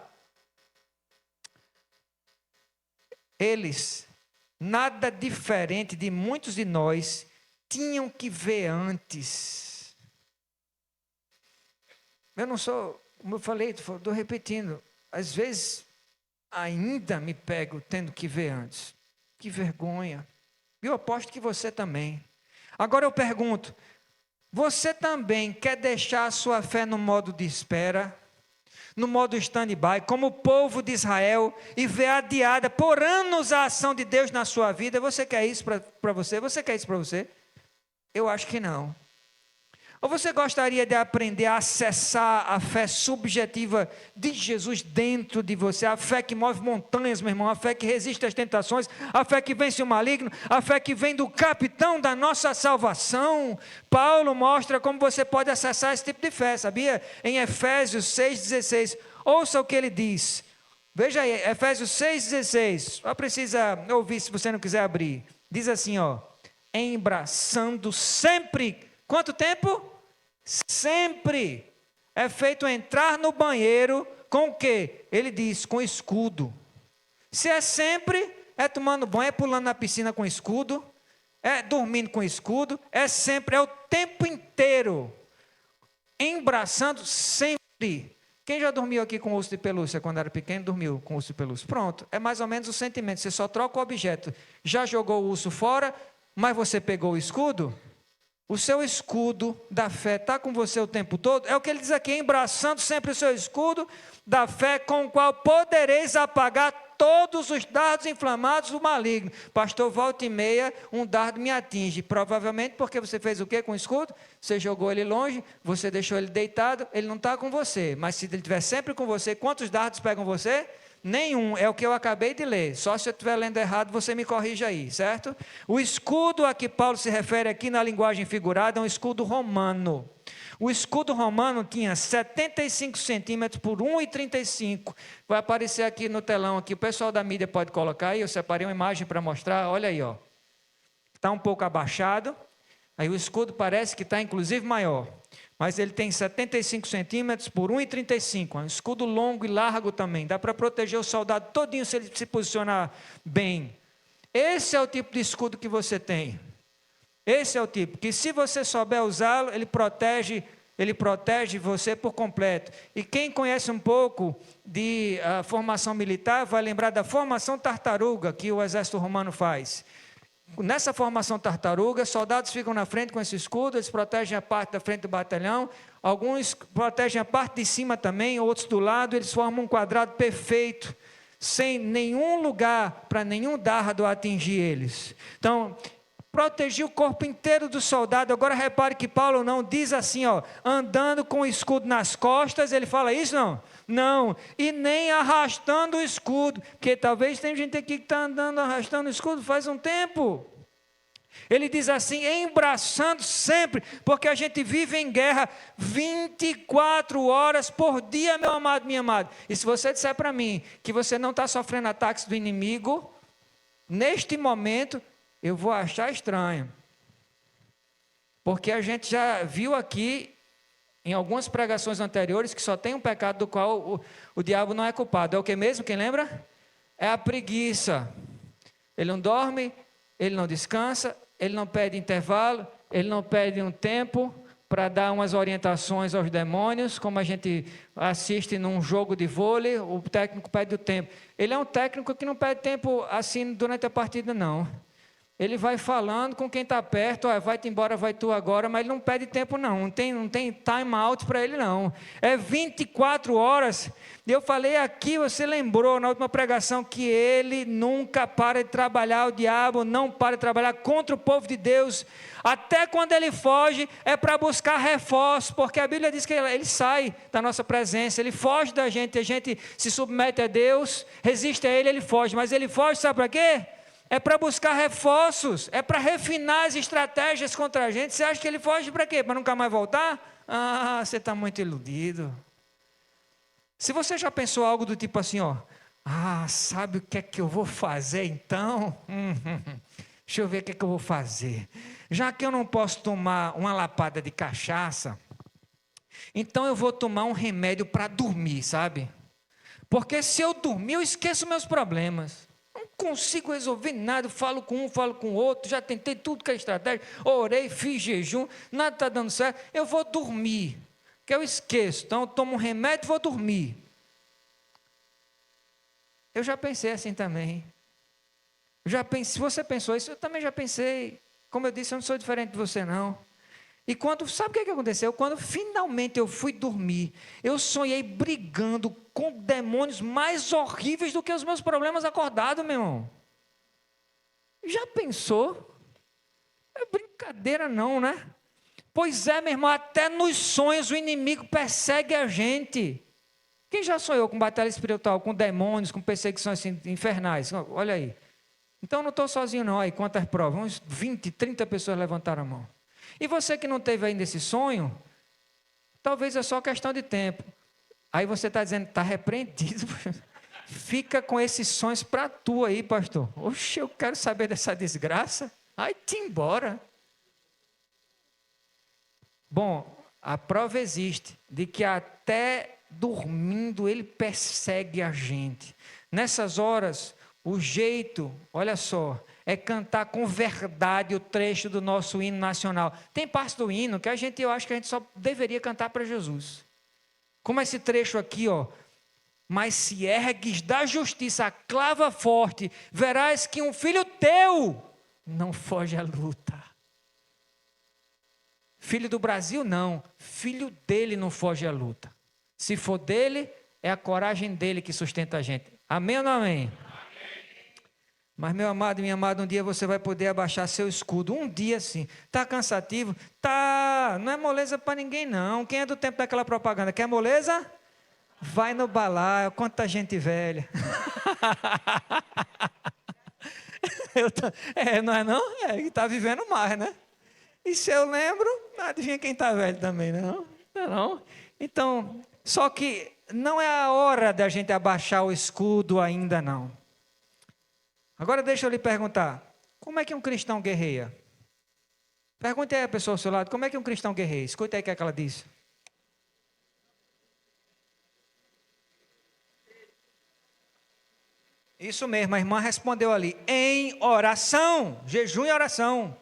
Eles, nada diferente de muitos de nós, tinham que ver antes. Eu não sou, como eu falei, estou repetindo, às vezes ainda me pego tendo que ver antes. Que vergonha. E eu aposto que você também. Agora eu pergunto, você também quer deixar a sua fé no modo de espera? No modo stand-by, como o povo de Israel, e ver adiada por anos a ação de Deus na sua vida? Você quer isso para você? Você quer isso para você? Eu acho que não. Ou você gostaria de aprender a acessar a fé subjetiva de Jesus dentro de você? A fé que move montanhas, meu irmão, a fé que resiste às tentações, a fé que vence o maligno, a fé que vem do capitão da nossa salvação. Paulo mostra como você pode acessar esse tipo de fé, sabia? Em Efésios 6,16, ouça o que ele diz. Veja aí, Efésios 6,16, só precisa ouvir se você não quiser abrir. Diz assim, ó, embraçando sempre, quanto tempo? Sempre. É feito entrar no banheiro com o quê? Ele diz, com escudo. Se é sempre, é tomando banho, é pulando na piscina com escudo, é dormindo com escudo, é sempre, é o tempo inteiro. Embraçando sempre. Quem já dormiu aqui com urso de pelúcia quando era pequeno, dormiu com urso de pelúcia? Pronto, é mais ou menos o sentimento, você só troca o objeto. Já jogou o urso fora, mas você pegou o escudo? O seu escudo da fé está com você o tempo todo? É o que ele diz aqui, embraçando sempre o seu escudo da fé, com o qual podereis apagar todos os dardos inflamados do maligno. Pastor, volta e meia, um dardo me atinge. Provavelmente porque você fez o quê com o escudo? Você jogou ele longe, você deixou ele deitado, ele não está com você. Mas se ele estiver sempre com você, quantos dardos pegam você? Nenhum, é o que eu acabei de ler. Só se eu estiver lendo errado, você me corrija aí, certo? O escudo a que Paulo se refere aqui na linguagem figurada é um escudo romano. O escudo romano tinha 75 centímetros por 1,35. Vai aparecer aqui no telão, aqui. O pessoal da mídia pode colocar aí, eu separei uma imagem para mostrar, olha aí, ó. Está um pouco abaixado, aí o escudo parece que está inclusive maior. Mas ele tem 75 centímetros por 1,35. É um escudo longo e largo também. Dá para proteger o soldado todinho se ele se posicionar bem. Esse é o tipo de escudo que você tem. Esse é o tipo, que se você souber usá-lo, ele protege você por completo. E quem conhece um pouco de formação militar, vai lembrar da formação tartaruga que o exército romano faz. Nessa formação tartaruga, soldados ficam na frente com esse escudo, eles protegem a parte da frente do batalhão, alguns protegem a parte de cima também, outros do lado, eles formam um quadrado perfeito, sem nenhum lugar para nenhum dardo atingir eles. Então, protegia o corpo inteiro do soldado. Agora repare que Paulo não diz assim, ó, andando com o escudo nas costas, ele fala isso não? Não, e nem arrastando o escudo, porque talvez tem gente aqui que está andando arrastando o escudo faz um tempo. Ele diz assim, embraçando sempre, porque a gente vive em guerra 24 horas por dia, meu amado, minha amada. E se você disser para mim que você não está sofrendo ataques do inimigo, neste momento, eu vou achar estranho. Porque a gente já viu aqui, em algumas pregações anteriores, que só tem um pecado do qual o diabo não é culpado. É o que mesmo? Quem lembra? É a preguiça. Ele não dorme, ele não descansa, ele não pede intervalo, ele não pede um tempo para dar umas orientações aos demônios, como a gente assiste num jogo de vôlei, o técnico pede o tempo. Ele é um técnico que não pede tempo assim durante a partida, não. Ele vai falando com quem está perto, vai-te embora, vai tu agora, mas ele não pede tempo não tem time out para ele não, é 24 horas, e eu falei aqui, você lembrou na última pregação, que ele nunca para de trabalhar, o diabo não para de trabalhar contra o povo de Deus, até quando ele foge, é para buscar reforço, porque a Bíblia diz que ele sai da nossa presença, ele foge da gente, a gente se submete a Deus, resiste a ele foge, mas ele foge, sabe para quê? É para buscar reforços, é para refinar as estratégias contra a gente. Você acha que ele foge para quê? Para nunca mais voltar? Ah, você está muito iludido. Se você já pensou algo do tipo assim, ó, sabe o que é que eu vou fazer então? Deixa eu ver o que é que eu vou fazer. Já que eu não posso tomar uma lapada de cachaça, então eu vou tomar um remédio para dormir, sabe? Porque se eu dormir, eu esqueço meus problemas. Não consigo resolver nada, falo com um, falo com o outro, já tentei tudo que é estratégia, orei, fiz jejum, nada está dando certo, eu vou dormir, que eu esqueço, então eu tomo um remédio e vou dormir. Eu já pensei assim também. Se você pensou isso, eu também já pensei. Como eu disse, eu não sou diferente de você não. E sabe o que aconteceu? Quando finalmente eu fui dormir, eu sonhei brigando com demônios mais horríveis do que os meus problemas acordados, meu irmão. Já pensou? É brincadeira não, né? Pois é, meu irmão, até nos sonhos o inimigo persegue a gente. Quem já sonhou com batalha espiritual, com demônios, com perseguições assim, infernais? Olha aí. Então eu não estou sozinho não, aí quantas provas? Uns 20, 30 pessoas levantaram a mão. E você que não teve ainda esse sonho, talvez é só questão de tempo. Aí você está dizendo, está repreendido. Fica com esses sonhos para tu aí, pastor. Oxe, eu quero saber dessa desgraça. Vai-te embora. Bom, a prova existe de que até dormindo ele persegue a gente. Nessas horas, o jeito, olha só, é cantar com verdade o trecho do nosso hino nacional. Tem parte do hino que eu acho que a gente só deveria cantar para Jesus. Como esse trecho aqui, ó. Mas se ergues da justiça a clava forte, verás que um filho teu não foge à luta. Filho do Brasil, não. Filho dele não foge à luta. Se for dele, é a coragem dele que sustenta a gente. Amém ou não amém? Mas, meu amado e minha amada, um dia você vai poder abaixar seu escudo. Um dia, sim. Está cansativo? Tá. Não é moleza para ninguém, não. Quem é do tempo daquela propaganda? Quer moleza? Vai no balaio. Quanta gente velha. Não é não? É, está vivendo mais, né? E se eu lembro, adivinha quem está velho também, não? Não. Então, só que não é a hora da gente abaixar o escudo ainda, não. Agora deixa eu lhe perguntar, como é que um cristão guerreia? Pergunte aí a pessoa ao seu lado, como é que um cristão guerreia? Escuta aí o que é que ela diz. Isso mesmo, a irmã respondeu ali, em oração, jejum e oração.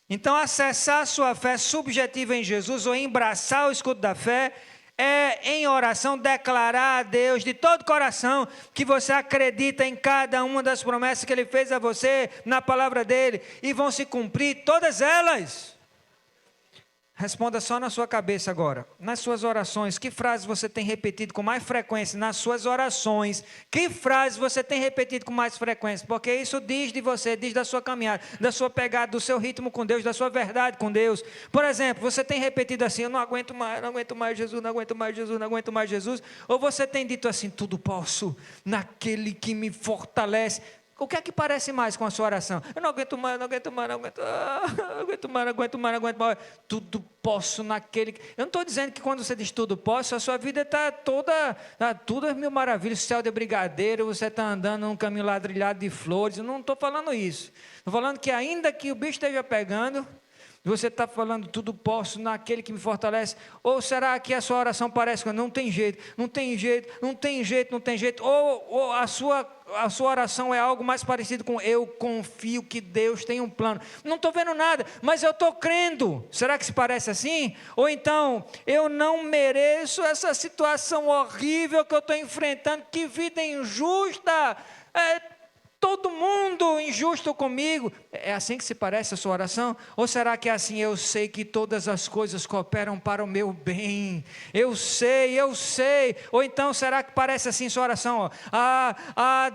Então, acessar sua fé subjetiva em Jesus, ou embraçar o escudo da fé, é em oração declarar a Deus de todo coração que você acredita em cada uma das promessas que Ele fez a você, na palavra dEle, e vão se cumprir todas elas. Responda só na sua cabeça agora. Nas suas orações, que frases você tem repetido com mais frequência? Nas suas orações, que frases você tem repetido com mais frequência? Porque isso diz de você, diz da sua caminhada, da sua pegada, do seu ritmo com Deus, da sua verdade com Deus. Por exemplo, você tem repetido assim, eu não aguento mais Jesus, não aguento mais Jesus, não aguento mais Jesus. Ou você tem dito assim, tudo posso naquele que me fortalece. O que é que parece mais com a sua oração? Eu não aguento mais, não aguento mais, não aguento, não aguento mais, não aguento mais, não aguento mais. Tudo posso naquele... Eu não estou dizendo que quando você diz tudo posso, a sua vida está toda, tudo é mil maravilhas, céu de brigadeiro, você está andando num caminho ladrilhado de flores. Eu não estou falando isso. Estou falando que ainda que o bicho esteja pegando, você está falando tudo posso naquele que me fortalece? Ou será que a sua oração parece que não tem jeito, não tem jeito, não tem jeito, não tem jeito? Ou a sua oração é algo mais parecido com eu confio que Deus tem um plano. Não estou vendo nada, mas eu estou crendo. Será que se parece assim? Ou então, eu não mereço essa situação horrível que eu estou enfrentando, que vida injusta, todo mundo injusto comigo. É assim que se parece a sua oração? Ou será que é assim, eu sei que todas as coisas cooperam para o meu bem? Eu sei. Ou então, será que parece assim sua oração?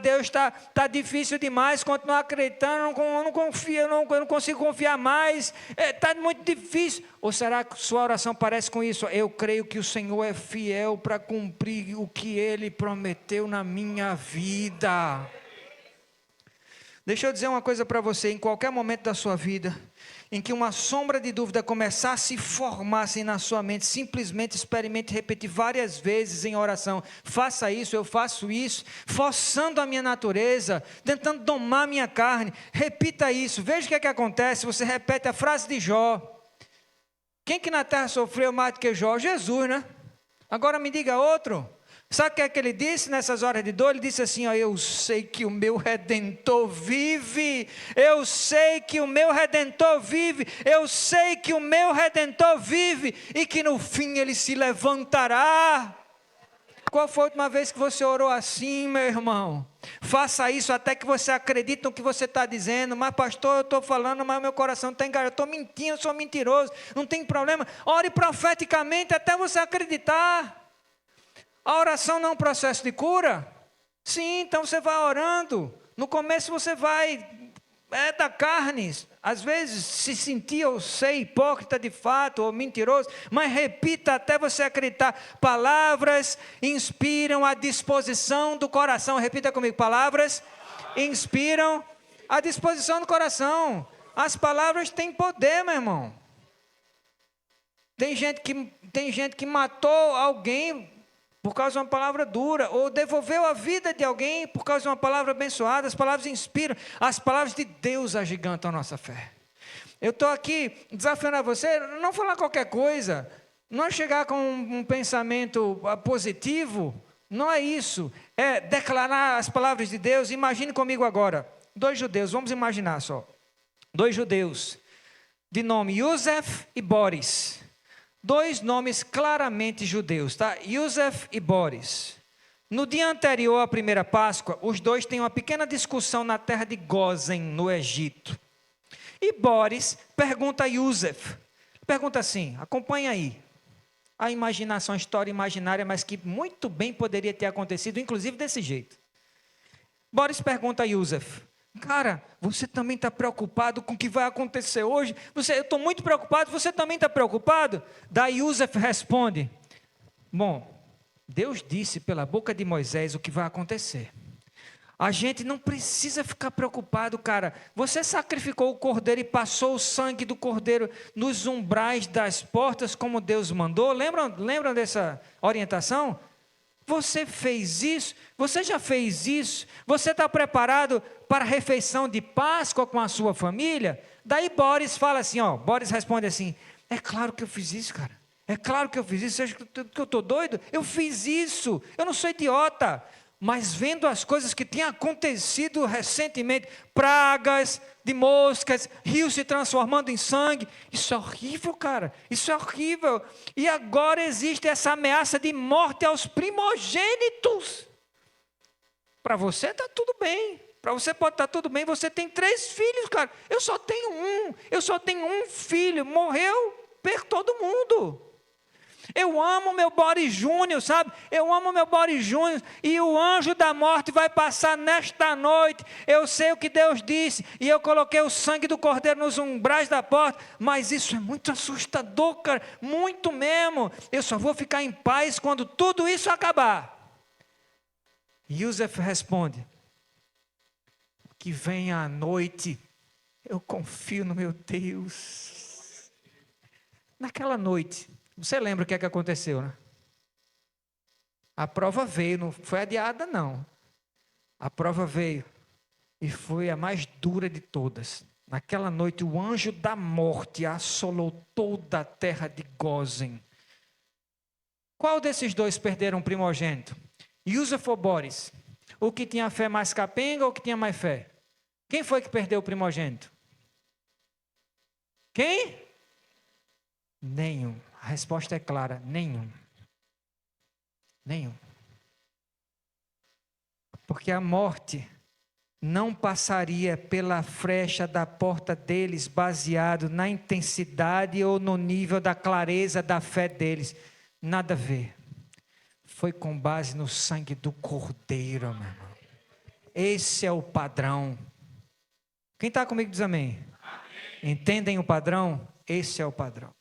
Deus está difícil demais, continuar acreditando, eu não confio, eu não consigo confiar mais, está muito difícil. Ou será que sua oração parece com isso? Eu creio que o Senhor é fiel para cumprir o que Ele prometeu na minha vida. Deixa eu dizer uma coisa para você, em qualquer momento da sua vida, em que uma sombra de dúvida começar a se formar assim na sua mente, simplesmente experimente repetir várias vezes em oração, faça isso, eu faço isso, forçando a minha natureza, tentando domar a minha carne, repita isso, veja o que é que acontece, você repete a frase de Jó. Quem que na terra sofreu mais do que Jó? Jesus, né? Agora me diga outro. Sabe o que é que ele disse nessas horas de dor? Ele disse assim, eu sei que o meu Redentor vive, eu sei que o meu Redentor vive, eu sei que o meu Redentor vive, e que no fim ele se levantará. Qual foi a última vez que você orou assim, meu irmão? Faça isso até que você acredite no que você está dizendo. Mas pastor, eu estou falando, mas meu coração está enganado, eu estou mentindo, eu sou mentiroso, não tem problema. Ore profeticamente até você acreditar. A oração não é um processo de cura? Sim, então você vai orando. No começo você vai, da carne. Às vezes se sentir ou ser hipócrita de fato, ou mentiroso. Mas repita até você acreditar. Palavras inspiram a disposição do coração. Repita comigo, palavras inspiram a disposição do coração. As palavras têm poder, meu irmão. Tem gente que matou alguém por causa de uma palavra dura, ou devolveu a vida de alguém por causa de uma palavra abençoada. As palavras inspiram, as palavras de Deus agigantam a nossa fé. Eu estou aqui desafiando a você, não falar qualquer coisa, não chegar com um pensamento positivo, não é isso, é declarar as palavras de Deus. Imagine comigo agora, 2 judeus, vamos imaginar só, 2 judeus, de nome Yosef e Boris. dois nomes claramente judeus, tá? Yosef e Boris. No dia anterior à primeira Páscoa, os dois têm uma pequena discussão na terra de Gósen, no Egito. E Boris pergunta a Yosef, pergunta assim, acompanha aí. A imaginação, a história imaginária, mas que muito bem poderia ter acontecido, inclusive desse jeito. Boris pergunta a Yosef, cara, você também está preocupado com o que vai acontecer hoje? Eu estou muito preocupado, você também está preocupado? Daí Yosef responde, bom, Deus disse pela boca de Moisés o que vai acontecer. A gente não precisa ficar preocupado, cara. Você sacrificou o cordeiro e passou o sangue do cordeiro nos umbrais das portas, como Deus mandou. Lembram dessa orientação? Você fez isso? Você já fez isso? Você está preparado para a refeição de Páscoa com a sua família? Daí Boris fala assim, Boris responde assim, é claro que eu fiz isso, cara. É claro que eu fiz isso. Você acha que eu estou doido? Eu fiz isso. Eu não sou idiota. Mas vendo as coisas que tinham acontecido recentemente, pragas de moscas, rios se transformando em sangue, isso é horrível, cara, isso é horrível. E agora existe essa ameaça de morte aos primogênitos. Para você está tudo bem, para você pode estar tudo bem, você tem 3 filhos, cara, eu só tenho um filho, morreu, perco todo mundo. Eu amo meu Boris Júnior, sabe? Eu amo meu Boris Júnior. E o anjo da morte vai passar nesta noite. Eu sei o que Deus disse. E eu coloquei o sangue do cordeiro nos umbrais da porta. Mas isso é muito assustador, cara. Muito mesmo. Eu só vou ficar em paz quando tudo isso acabar. Yosef responde, que venha a noite. Eu confio no meu Deus. Naquela noite, você lembra o que é que aconteceu, né? A prova veio, não foi adiada, não. A prova veio e foi a mais dura de todas. Naquela noite, o anjo da morte assolou toda a terra de Gósen. Qual desses dois perderam o primogênito? Yosef ou Boris? O que tinha fé mais capenga ou o que tinha mais fé? Quem foi que perdeu o primogênito? Quem? Nenhum. A resposta é clara, nenhum. Nenhum. Porque a morte não passaria pela frecha da porta deles baseado na intensidade ou no nível da clareza da fé deles. Nada a ver. Foi com base no sangue do Cordeiro, meu irmão. Esse é o padrão. Quem está comigo diz amém. Amém. Entendem o padrão? Esse é o padrão.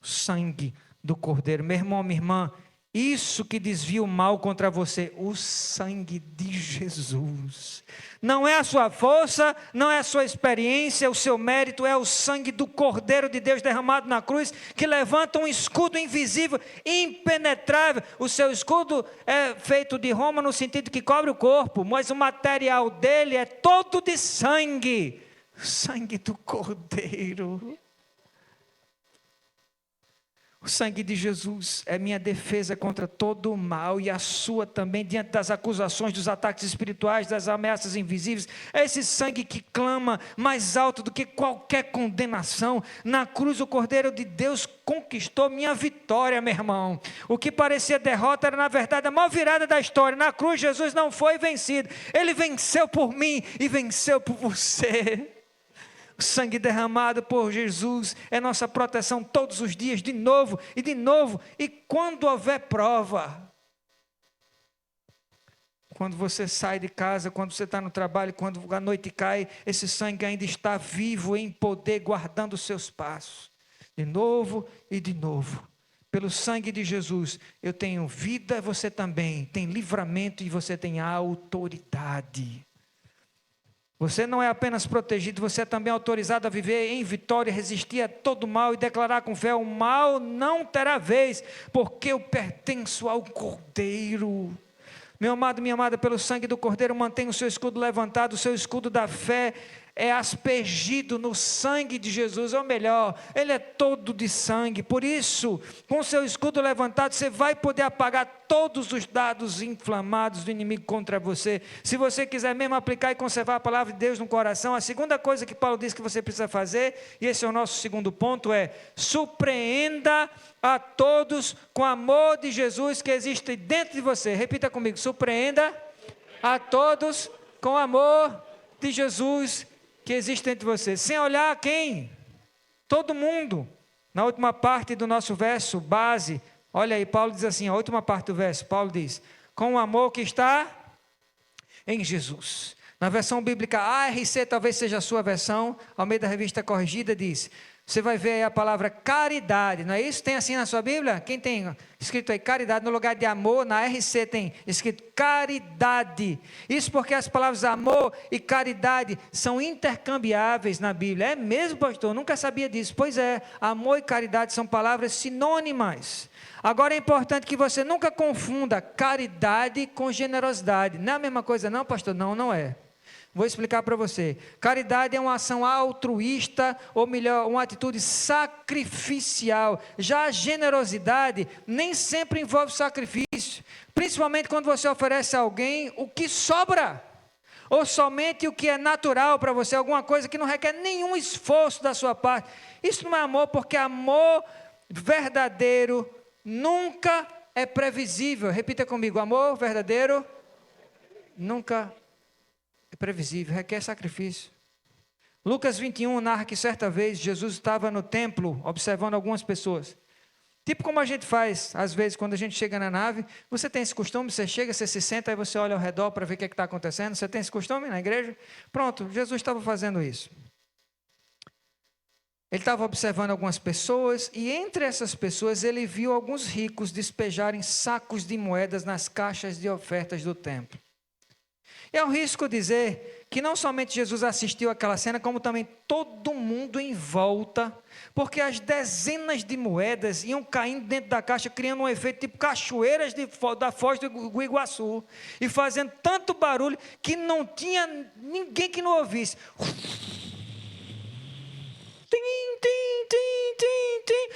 Sangue do Cordeiro. Meu irmão, minha irmã, isso que desvia o mal contra você, o sangue de Jesus. Não é a sua força, não é a sua experiência, o seu mérito, é o sangue do Cordeiro de Deus derramado na cruz, que levanta um escudo invisível, impenetrável. O seu escudo é feito de Roma no sentido que cobre o corpo, mas o material dele é todo de sangue. Sangue do Cordeiro. O sangue de Jesus é minha defesa contra todo o mal e a sua também, diante das acusações, dos ataques espirituais, das ameaças invisíveis. É esse sangue que clama mais alto do que qualquer condenação. Na cruz, o Cordeiro de Deus conquistou minha vitória, meu irmão. O que parecia derrota era, na verdade, a maior virada da história. Na cruz, Jesus não foi vencido. Ele venceu por mim e venceu por você. O sangue derramado por Jesus é nossa proteção todos os dias, de novo e de novo. E quando houver prova, quando você sai de casa, quando você está no trabalho, quando a noite cai, esse sangue ainda está vivo em poder, guardando os seus passos. De novo e de novo. Pelo sangue de Jesus, eu tenho vida, você também tem livramento e você tem autoridade. Você não é apenas protegido, você é também autorizado a viver em vitória, resistir a todo mal e declarar com fé: o mal não terá vez, porque eu pertenço ao Cordeiro. Meu amado, minha amada, pelo sangue do Cordeiro, mantenha o seu escudo levantado, o seu escudo da fé é aspergido no sangue de Jesus, ou melhor, ele é todo de sangue. Por isso, com seu escudo levantado, você vai poder apagar todos os dados inflamados do inimigo contra você. Se você quiser mesmo aplicar e conservar a palavra de Deus no coração, a segunda coisa que Paulo diz que você precisa fazer, e esse é o nosso segundo ponto, é: surpreenda a todos com o amor de Jesus que existe dentro de você. Repita comigo: surpreenda a todos com o amor de Jesus que existe dentro de você, sem olhar quem? Todo mundo. Na última parte do nosso verso base, olha aí, Paulo diz assim, a última parte do verso, Paulo diz: com o amor que está em Jesus. Na versão bíblica ARC, talvez seja a sua versão, ao meio da revista corrigida, diz, você vai ver aí a palavra caridade, não é isso? Tem assim na sua Bíblia? Quem tem escrito aí caridade, no lugar de amor, na RC tem escrito caridade. Isso porque as palavras amor e caridade são intercambiáveis na Bíblia. É mesmo, pastor? Eu nunca sabia disso. Pois é, amor e caridade são palavras sinônimas. Agora é importante que você nunca confunda caridade com generosidade. Não é a mesma coisa não, pastor? Não, não é. Vou explicar para você. Caridade é uma ação altruísta, ou melhor, uma atitude sacrificial. Já a generosidade nem sempre envolve sacrifício, principalmente quando você oferece a alguém o que sobra, ou somente o que é natural para você, alguma coisa que não requer nenhum esforço da sua parte. Isso não é amor, porque amor verdadeiro nunca é previsível. Repita comigo: amor verdadeiro nunca é previsível, requer sacrifício. Lucas 21 narra que certa vez Jesus estava no templo observando algumas pessoas. Tipo como a gente faz, às vezes, quando a gente chega na nave, você tem esse costume, você chega, você se senta, aí você olha ao redor para ver o que está acontecendo. Você tem esse costume na igreja? Pronto, Jesus estava fazendo isso. Ele estava observando algumas pessoas, e entre essas pessoas ele viu alguns ricos despejarem sacos de moedas nas caixas de ofertas do templo. É um risco dizer que não somente Jesus assistiu àquela cena, como também todo mundo em volta, porque as dezenas de moedas iam caindo dentro da caixa, criando um efeito tipo cachoeiras da Foz do Iguaçu, e fazendo tanto barulho que não tinha ninguém que não ouvisse. Tim, tim, tim, tim, tim.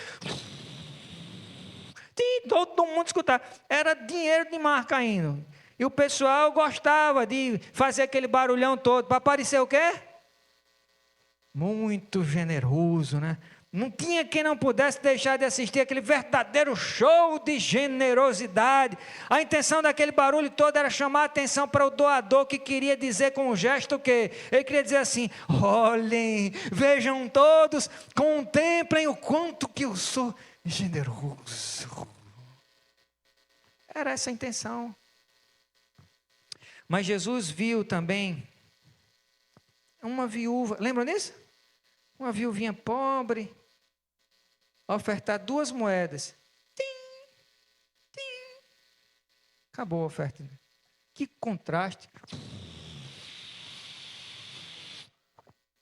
Tim, todo mundo escutava. Era dinheiro de mar caindo. E o pessoal gostava de fazer aquele barulhão todo, para parecer o quê? Muito generoso, né? Não tinha quem não pudesse deixar de assistir aquele verdadeiro show de generosidade. A intenção daquele barulho todo era chamar a atenção para o doador, que queria dizer com o gesto o quê? Ele queria dizer assim: olhem, vejam todos, contemplem o quanto que eu sou generoso. Era essa a intenção. Mas Jesus viu também uma viúva, lembram disso? Uma viuvinha pobre, ofertar 2 moedas. Tim, tim. Acabou a oferta. Que contraste.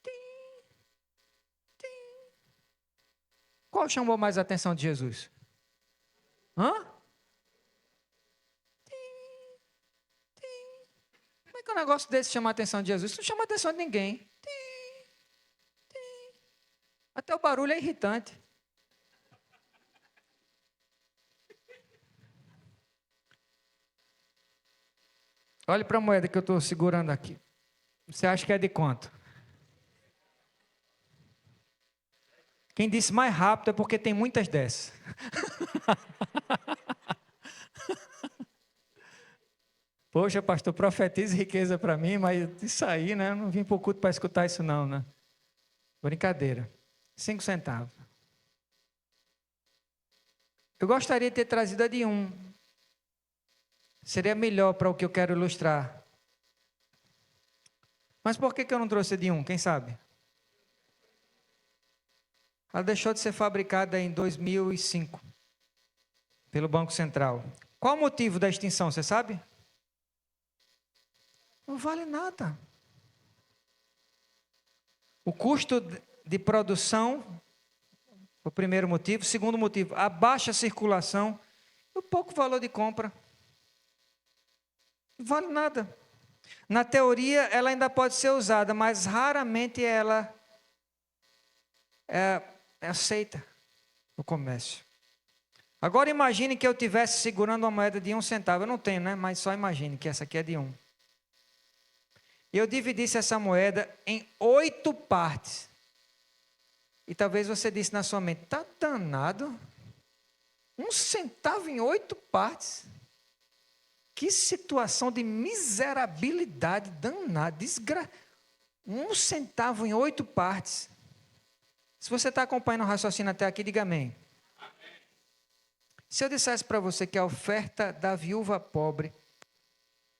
Tim, tim. Qual chamou mais a atenção de Jesus? Hã? Como é que um negócio desse chama a atenção de Jesus? Isso não chama a atenção de ninguém. Tim, tim. Até o barulho é irritante. Olhe para a moeda que eu estou segurando aqui. Você acha que é de quanto? Quem disse mais rápido é porque tem muitas dessas. Poxa, pastor, profetize riqueza para mim, mas isso aí, né? Eu não vim para o culto para escutar isso não, né? Brincadeira. 5 centavos. Eu gostaria de ter trazido a de 1. Seria melhor para o que eu quero ilustrar. Mas por que eu não trouxe a de 1? Quem sabe? Ela deixou de ser fabricada em 2005. Pelo Banco Central. Qual o motivo da extinção, você sabe? Não vale nada. O custo de produção, o primeiro motivo. Segundo motivo, a baixa circulação e o pouco valor de compra. Não vale nada. Na teoria, ela ainda pode ser usada, mas raramente ela é aceita no comércio. Agora imagine que eu estivesse segurando uma moeda de 1 centavo. Eu não tenho, né? Mas só imagine que essa aqui é de 1. E eu dividisse essa moeda em 8 partes. E talvez você disse na sua mente, tá danado? 1 centavo em 8 partes? Que situação de miserabilidade danada, 1 centavo em 8 partes. Se você está acompanhando o raciocínio até aqui, diga amém. Se eu dissesse para você que a oferta da viúva pobre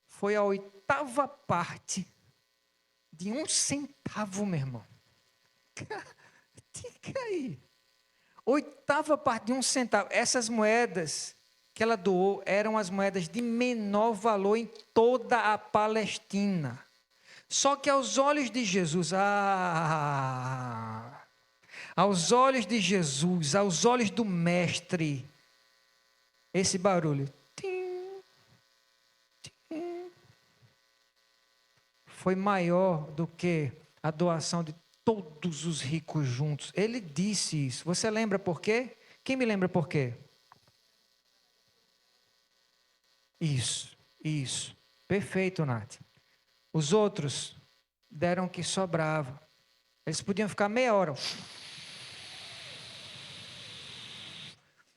foi a 8ª parte de 1 centavo, meu irmão. Diga aí. 8ª parte de 1 centavo. Essas moedas que ela doou eram as moedas de menor valor em toda a Palestina. Só que aos olhos de Jesus, aos olhos de Jesus, aos olhos do Mestre, esse barulho foi maior do que a doação de todos os ricos juntos. Ele disse isso. Você lembra por quê? Quem me lembra por quê? Isso. Perfeito, Nath. Os outros deram o que sobrava. Eles podiam ficar meia hora.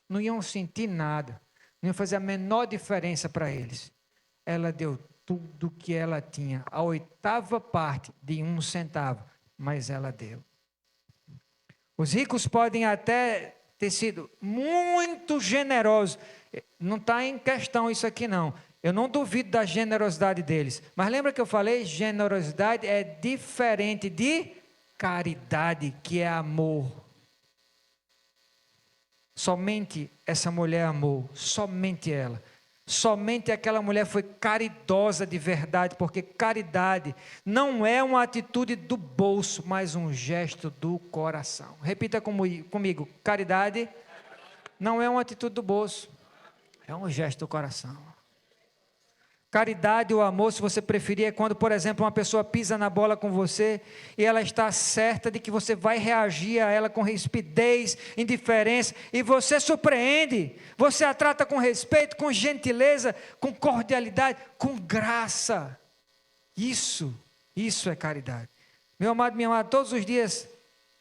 Não iam sentir nada. Não ia fazer a menor diferença para eles. Ela deu tudo o que ela tinha. A 8ª parte de 1 centavo. Mas ela deu. Os ricos podem até ter sido muito generosos. Não está em questão isso aqui não. Eu não duvido da generosidade deles. Mas lembra que eu falei? Generosidade é diferente de caridade, que é amor. Somente essa mulher amou. Somente ela. Somente aquela mulher foi caridosa de verdade, porque caridade não é uma atitude do bolso, mas um gesto do coração. Repita comigo, caridade não é uma atitude do bolso, é um gesto do coração. Caridade ou amor, se você preferir, é quando, por exemplo, uma pessoa pisa na bola com você e ela está certa de que você vai reagir a ela com rispidez, indiferença, e você surpreende, você a trata com respeito, com gentileza, com cordialidade, com graça. Isso é caridade. Meu amado, minha amada, todos os dias,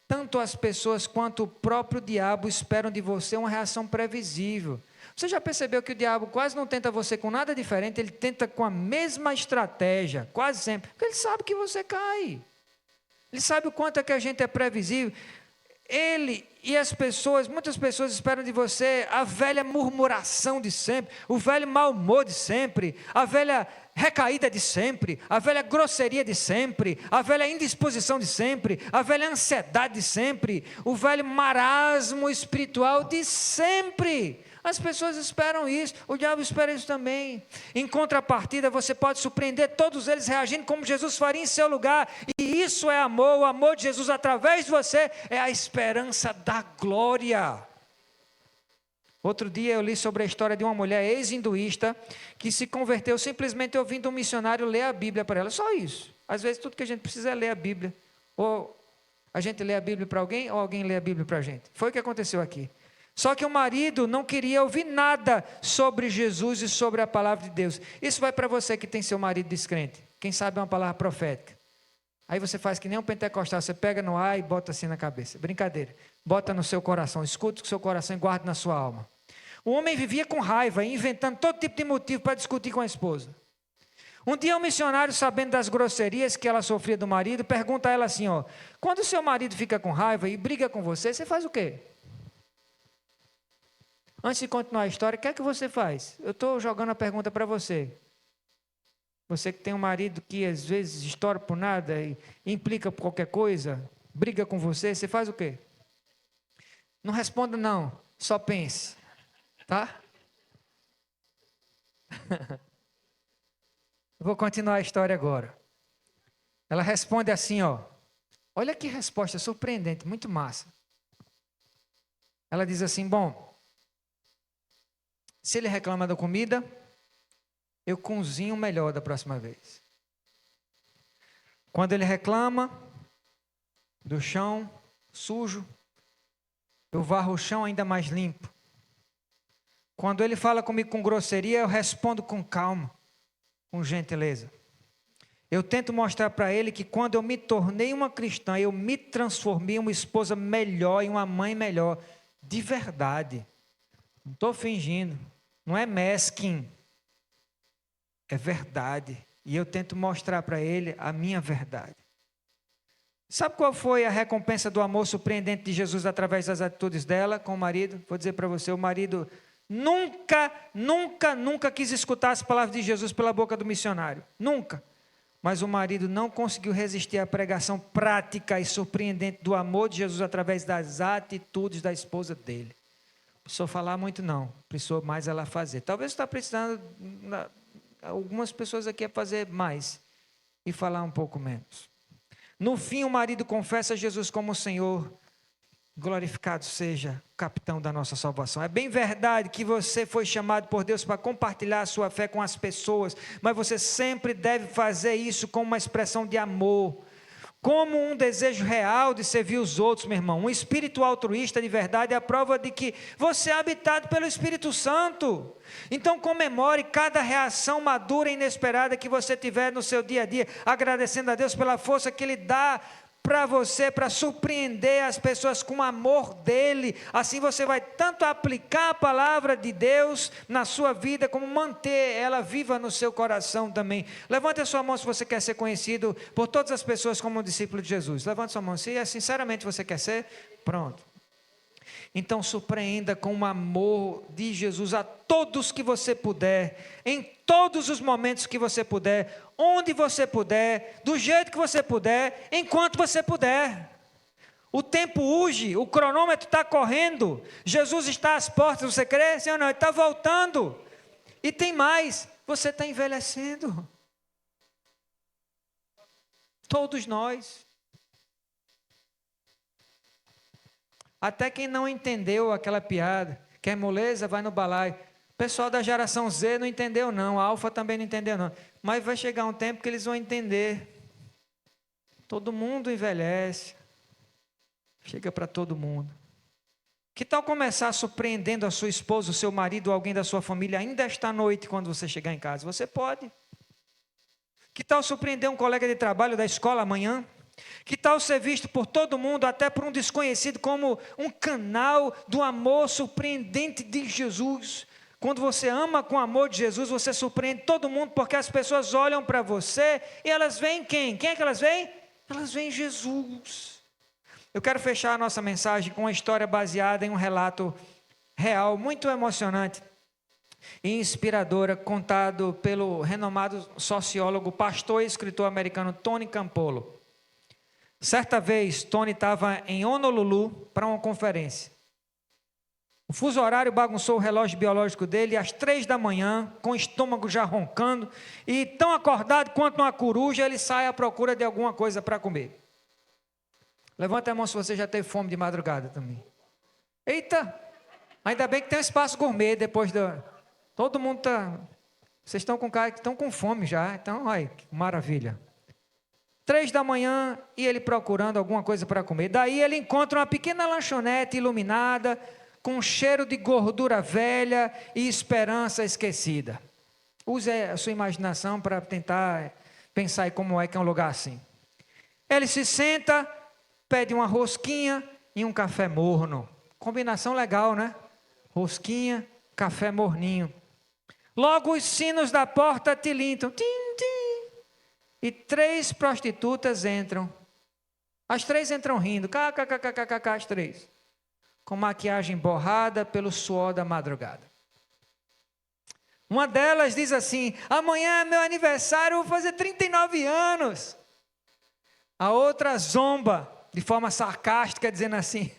tanto as pessoas quanto o próprio diabo esperam de você uma reação previsível. Você já percebeu que o diabo quase não tenta você com nada diferente, ele tenta com a mesma estratégia, quase sempre, porque ele sabe que você cai. Ele sabe o quanto é que a gente é previsível. Ele e as pessoas, muitas pessoas esperam de você a velha murmuração de sempre, o velho mau humor de sempre, a velha recaída de sempre, a velha grosseria de sempre, a velha indisposição de sempre, a velha ansiedade de sempre, o velho marasmo espiritual de sempre. As pessoas esperam isso, o diabo espera isso também. Em contrapartida, você pode surpreender todos eles reagindo como Jesus faria em seu lugar. E isso é amor, o amor de Jesus através de você é a esperança da glória. Outro dia eu li sobre a história de uma mulher ex-hinduísta que se converteu simplesmente ouvindo um missionário ler a Bíblia para ela. Só isso. Às vezes tudo que a gente precisa é ler a Bíblia. Ou a gente lê a Bíblia para alguém, ou alguém lê a Bíblia para a gente. Foi o que aconteceu aqui. Só que o marido não queria ouvir nada sobre Jesus e sobre a palavra de Deus. Isso vai para você que tem seu marido descrente. Quem sabe é uma palavra profética. Aí você faz que nem um pentecostal, você pega no ar e bota assim na cabeça. Brincadeira. Bota no seu coração, escuta com o seu coração e guarda na sua alma. O homem vivia com raiva, inventando todo tipo de motivo para discutir com a esposa. Um dia um missionário, sabendo das grosserias que ela sofria do marido, pergunta a ela assim, quando o seu marido fica com raiva e briga com você, você faz o quê? Antes de continuar a história, o que é que você faz? Eu estou jogando a pergunta para você. Você que tem um marido que às vezes estoura por nada e implica por qualquer coisa, briga com você, você faz o quê? Não responda não, só pense, tá? Vou continuar a história agora. Ela responde assim, olha que resposta surpreendente, muito massa. Ela diz assim, bom, se ele reclama da comida, eu cozinho melhor da próxima vez. Quando ele reclama do chão sujo, eu varro o chão ainda mais limpo. Quando ele fala comigo com grosseria, eu respondo com calma, com gentileza. Eu tento mostrar para ele que quando eu me tornei uma cristã, eu me transformei em uma esposa melhor e uma mãe melhor, de verdade. Não estou fingindo, não é mesquinho, é verdade. E eu tento mostrar para ele a minha verdade. Sabe qual foi a recompensa do amor surpreendente de Jesus através das atitudes dela com o marido? Vou dizer para você, o marido nunca quis escutar as palavras de Jesus pela boca do missionário. Nunca. Mas o marido não conseguiu resistir à pregação prática e surpreendente do amor de Jesus através das atitudes da esposa dele. Não precisou falar muito não, precisou mais ela fazer. Talvez está precisando, algumas pessoas aqui, fazer mais e falar um pouco menos. No fim, o marido confessa Jesus como Senhor. Glorificado seja o capitão da nossa salvação. É bem verdade que você foi chamado por Deus para compartilhar a sua fé com as pessoas, mas você sempre deve fazer isso com uma expressão de amor, como um desejo real de servir os outros, meu irmão. Um espírito altruísta de verdade é a prova de que você é habitado pelo Espírito Santo. Então comemore cada reação madura e inesperada que você tiver no seu dia a dia, agradecendo a Deus pela força que Ele dá para você, para surpreender as pessoas com o amor dEle. Assim você vai tanto aplicar a palavra de Deus na sua vida, como manter ela viva no seu coração também. Levante a sua mão se você quer ser conhecido por todas as pessoas como um discípulo de Jesus. Levante a sua mão, se sinceramente você quer ser, pronto. Então surpreenda com o amor de Jesus a todos que você puder, em todos os momentos que você puder, onde você puder, do jeito que você puder, enquanto você puder. O tempo urge, o cronômetro está correndo, Jesus está às portas, você crê? Sim ou não? Ele está voltando. E tem mais, você está envelhecendo. Todos nós. Até quem não entendeu aquela piada, quer moleza, vai no balaio. O pessoal da geração Z não entendeu não, a Alfa também não entendeu não. Mas vai chegar um tempo que eles vão entender. Todo mundo envelhece. Chega para todo mundo. Que tal começar surpreendendo a sua esposa, o seu marido, ou alguém da sua família, ainda esta noite, quando você chegar em casa? Você pode. Que tal surpreender um colega de trabalho da escola amanhã? Que tal ser visto por todo mundo, até por um desconhecido, como um canal do amor surpreendente de Jesus? Quando você ama com o amor de Jesus, você surpreende todo mundo, porque as pessoas olham para você e elas veem quem? Quem é que elas veem? Elas veem Jesus. Eu quero fechar a nossa mensagem com uma história baseada em um relato real, muito emocionante e inspiradora, contado pelo renomado sociólogo, pastor e escritor americano Tony Campolo. Certa vez, Tony estava em Honolulu para uma conferência. O fuso horário bagunçou o relógio biológico dele, e às 3 da manhã, com o estômago já roncando, e tão acordado quanto uma coruja, ele sai à procura de alguma coisa para comer. Levanta a mão se você já teve fome de madrugada também. Eita! Ainda bem que tem um espaço gourmet depois do... Todo mundo está... Vocês estão com cara que estão com fome já, então, olha, que maravilha. 3 da manhã, e ele procurando alguma coisa para comer. Daí ele encontra uma pequena lanchonete iluminada, com um cheiro de gordura velha e esperança esquecida. Use a sua imaginação para tentar pensar em como é que é um lugar assim. Ele se senta, pede uma rosquinha e um café morno. Combinação legal, né? Rosquinha, café morninho. Logo os sinos da porta tilintam. Tim, tim. E 3 prostitutas entram. As 3 entram rindo. Kkkkkk, as 3. Com maquiagem borrada pelo suor da madrugada. Uma delas diz assim: amanhã é meu aniversário, eu vou fazer 39 anos. A outra zomba, de forma sarcástica, dizendo assim: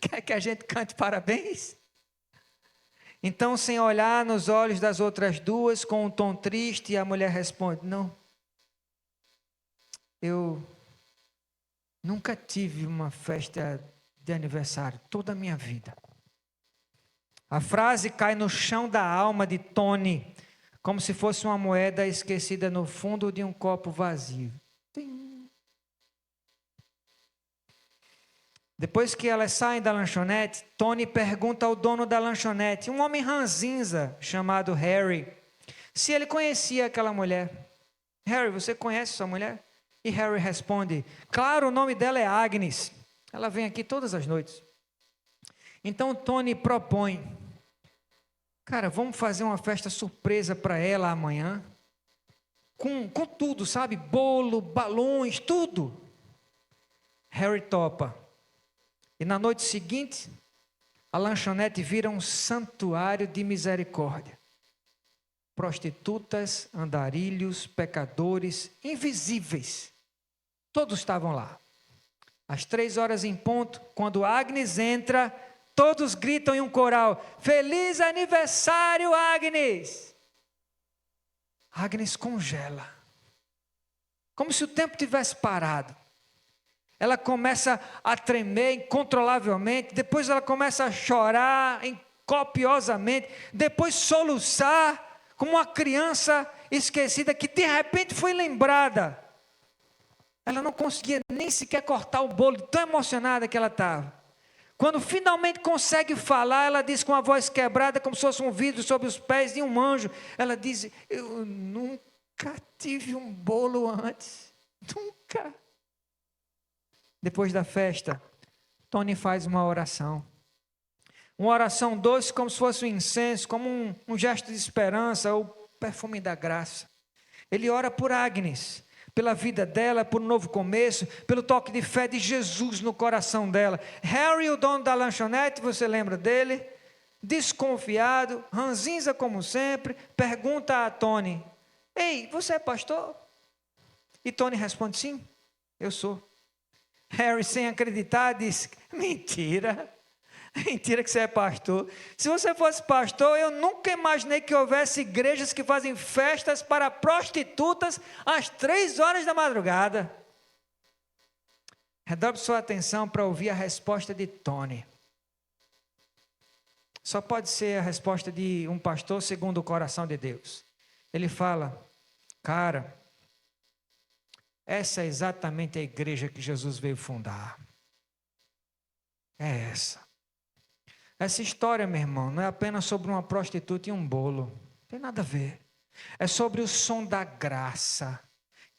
quer que a gente cante parabéns? Então, sem olhar nos olhos das outras duas, com um tom triste, a mulher responde: não. Eu nunca tive uma festa de aniversário toda a minha vida. A frase cai no chão da alma de Tony, como se fosse uma moeda esquecida no fundo de um copo vazio. Tim. Depois que elas saem da lanchonete, Tony pergunta ao dono da lanchonete, um homem ranzinza chamado Harry, se ele conhecia aquela mulher. Harry, você conhece sua mulher? E Harry responde, claro, o nome dela é Agnes. Ela vem aqui todas as noites. Então Tony propõe, cara, vamos fazer uma festa surpresa para ela amanhã? Com tudo, sabe? Bolo, balões, tudo. Harry topa. E na noite seguinte, a lanchonete vira um santuário de misericórdia. Prostitutas, andarilhos, pecadores, invisíveis. Todos estavam lá. Às 3h em ponto, quando Agnes entra, todos gritam em um coral, feliz aniversário, Agnes! Agnes congela. Como se o tempo tivesse parado. Ela começa a tremer incontrolavelmente, depois ela começa a chorar copiosamente, depois soluçar, como uma criança esquecida que de repente foi lembrada. Ela não conseguia nem sequer cortar o bolo, tão emocionada que ela estava. Quando finalmente consegue falar, ela diz com a voz quebrada, como se fosse um vidro sobre os pés de um anjo. Ela diz, eu nunca tive um bolo antes, nunca. Depois da festa, Tony faz uma oração. Uma oração doce, como se fosse um incenso, como um gesto de esperança, ou perfume da graça. Ele ora por Agnes, pela vida dela, por um novo começo, pelo toque de fé de Jesus no coração dela. Harry, o dono da lanchonete, você lembra dele? Desconfiado, ranzinza como sempre, pergunta a Tony, ei, você é pastor? E Tony responde, sim, eu sou. Harry, sem acreditar, diz, mentira que você é pastor. Se você fosse pastor, eu nunca imaginei que houvesse igrejas que fazem festas para prostitutas às 3h da madrugada. Redobre sua atenção para ouvir a resposta de Tony. Só pode ser a resposta de um pastor segundo o coração de Deus. Ele fala, cara, essa é exatamente a igreja que Jesus veio fundar. É essa. Essa história, meu irmão, não é apenas sobre uma prostituta e um bolo. Não tem nada a ver. É sobre o som da graça,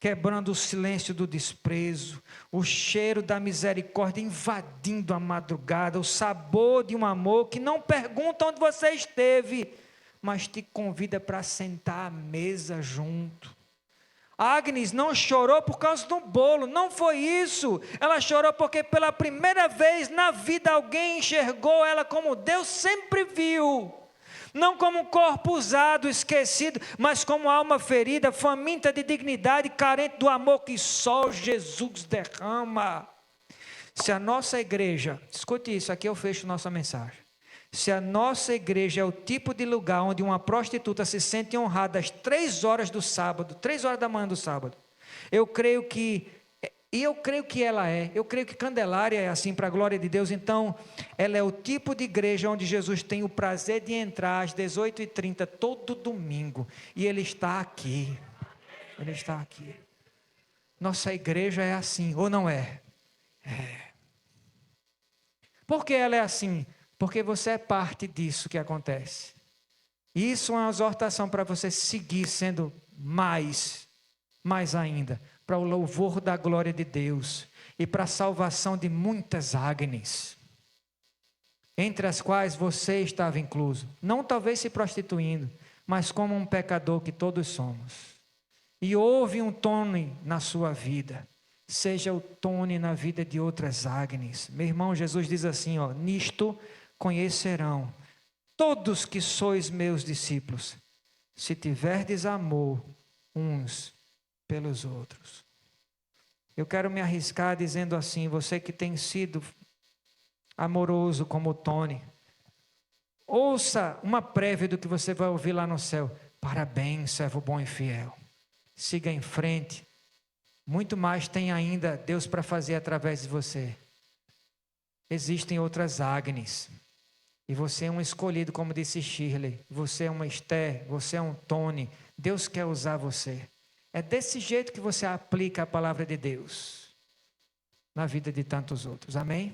quebrando o silêncio do desprezo, o cheiro da misericórdia invadindo a madrugada, o sabor de um amor que não pergunta onde você esteve, mas te convida para sentar à mesa junto. Agnes não chorou por causa do bolo, não foi isso. Ela chorou porque pela primeira vez na vida alguém enxergou ela como Deus sempre viu. Não como um corpo usado, esquecido, mas como alma ferida, faminta de dignidade, carente do amor que só Jesus derrama. Se a nossa igreja, escute isso, aqui eu fecho nossa mensagem. Se a nossa igreja é o tipo de lugar onde uma prostituta se sente honrada às 3h do sábado, 3h da manhã do sábado, eu creio que ela é, eu creio que Candelária é assim para a glória de Deus, então ela é o tipo de igreja onde Jesus tem o prazer de entrar às 18h30 todo domingo, e Ele está aqui, Ele está aqui. Nossa igreja é assim, ou não é? É. Por que ela é assim? Porque você é parte disso que acontece. Isso é uma exortação para você seguir sendo mais ainda, para o louvor da glória de Deus e para a salvação de muitas Agnes, entre as quais você estava incluso. Não talvez se prostituindo, mas como um pecador que todos somos. E houve um Tony na sua vida. Seja o Tony na vida de outras Agnes. Meu irmão, Jesus diz assim, ó, nisto conhecerão todos que sois meus discípulos, se tiverdes amor uns pelos outros. Eu quero me arriscar dizendo assim, você que tem sido amoroso como o Tony, ouça uma prévia do que você vai ouvir lá no céu. Parabéns, servo bom e fiel. Siga em frente. Muito mais tem ainda Deus para fazer através de você. Existem outras Agnes. E você é um escolhido, como disse Shirley. Você é uma Esther, você é um Tony. Deus quer usar você. É desse jeito que você aplica a palavra de Deus. na vida de tantos outros. Amém?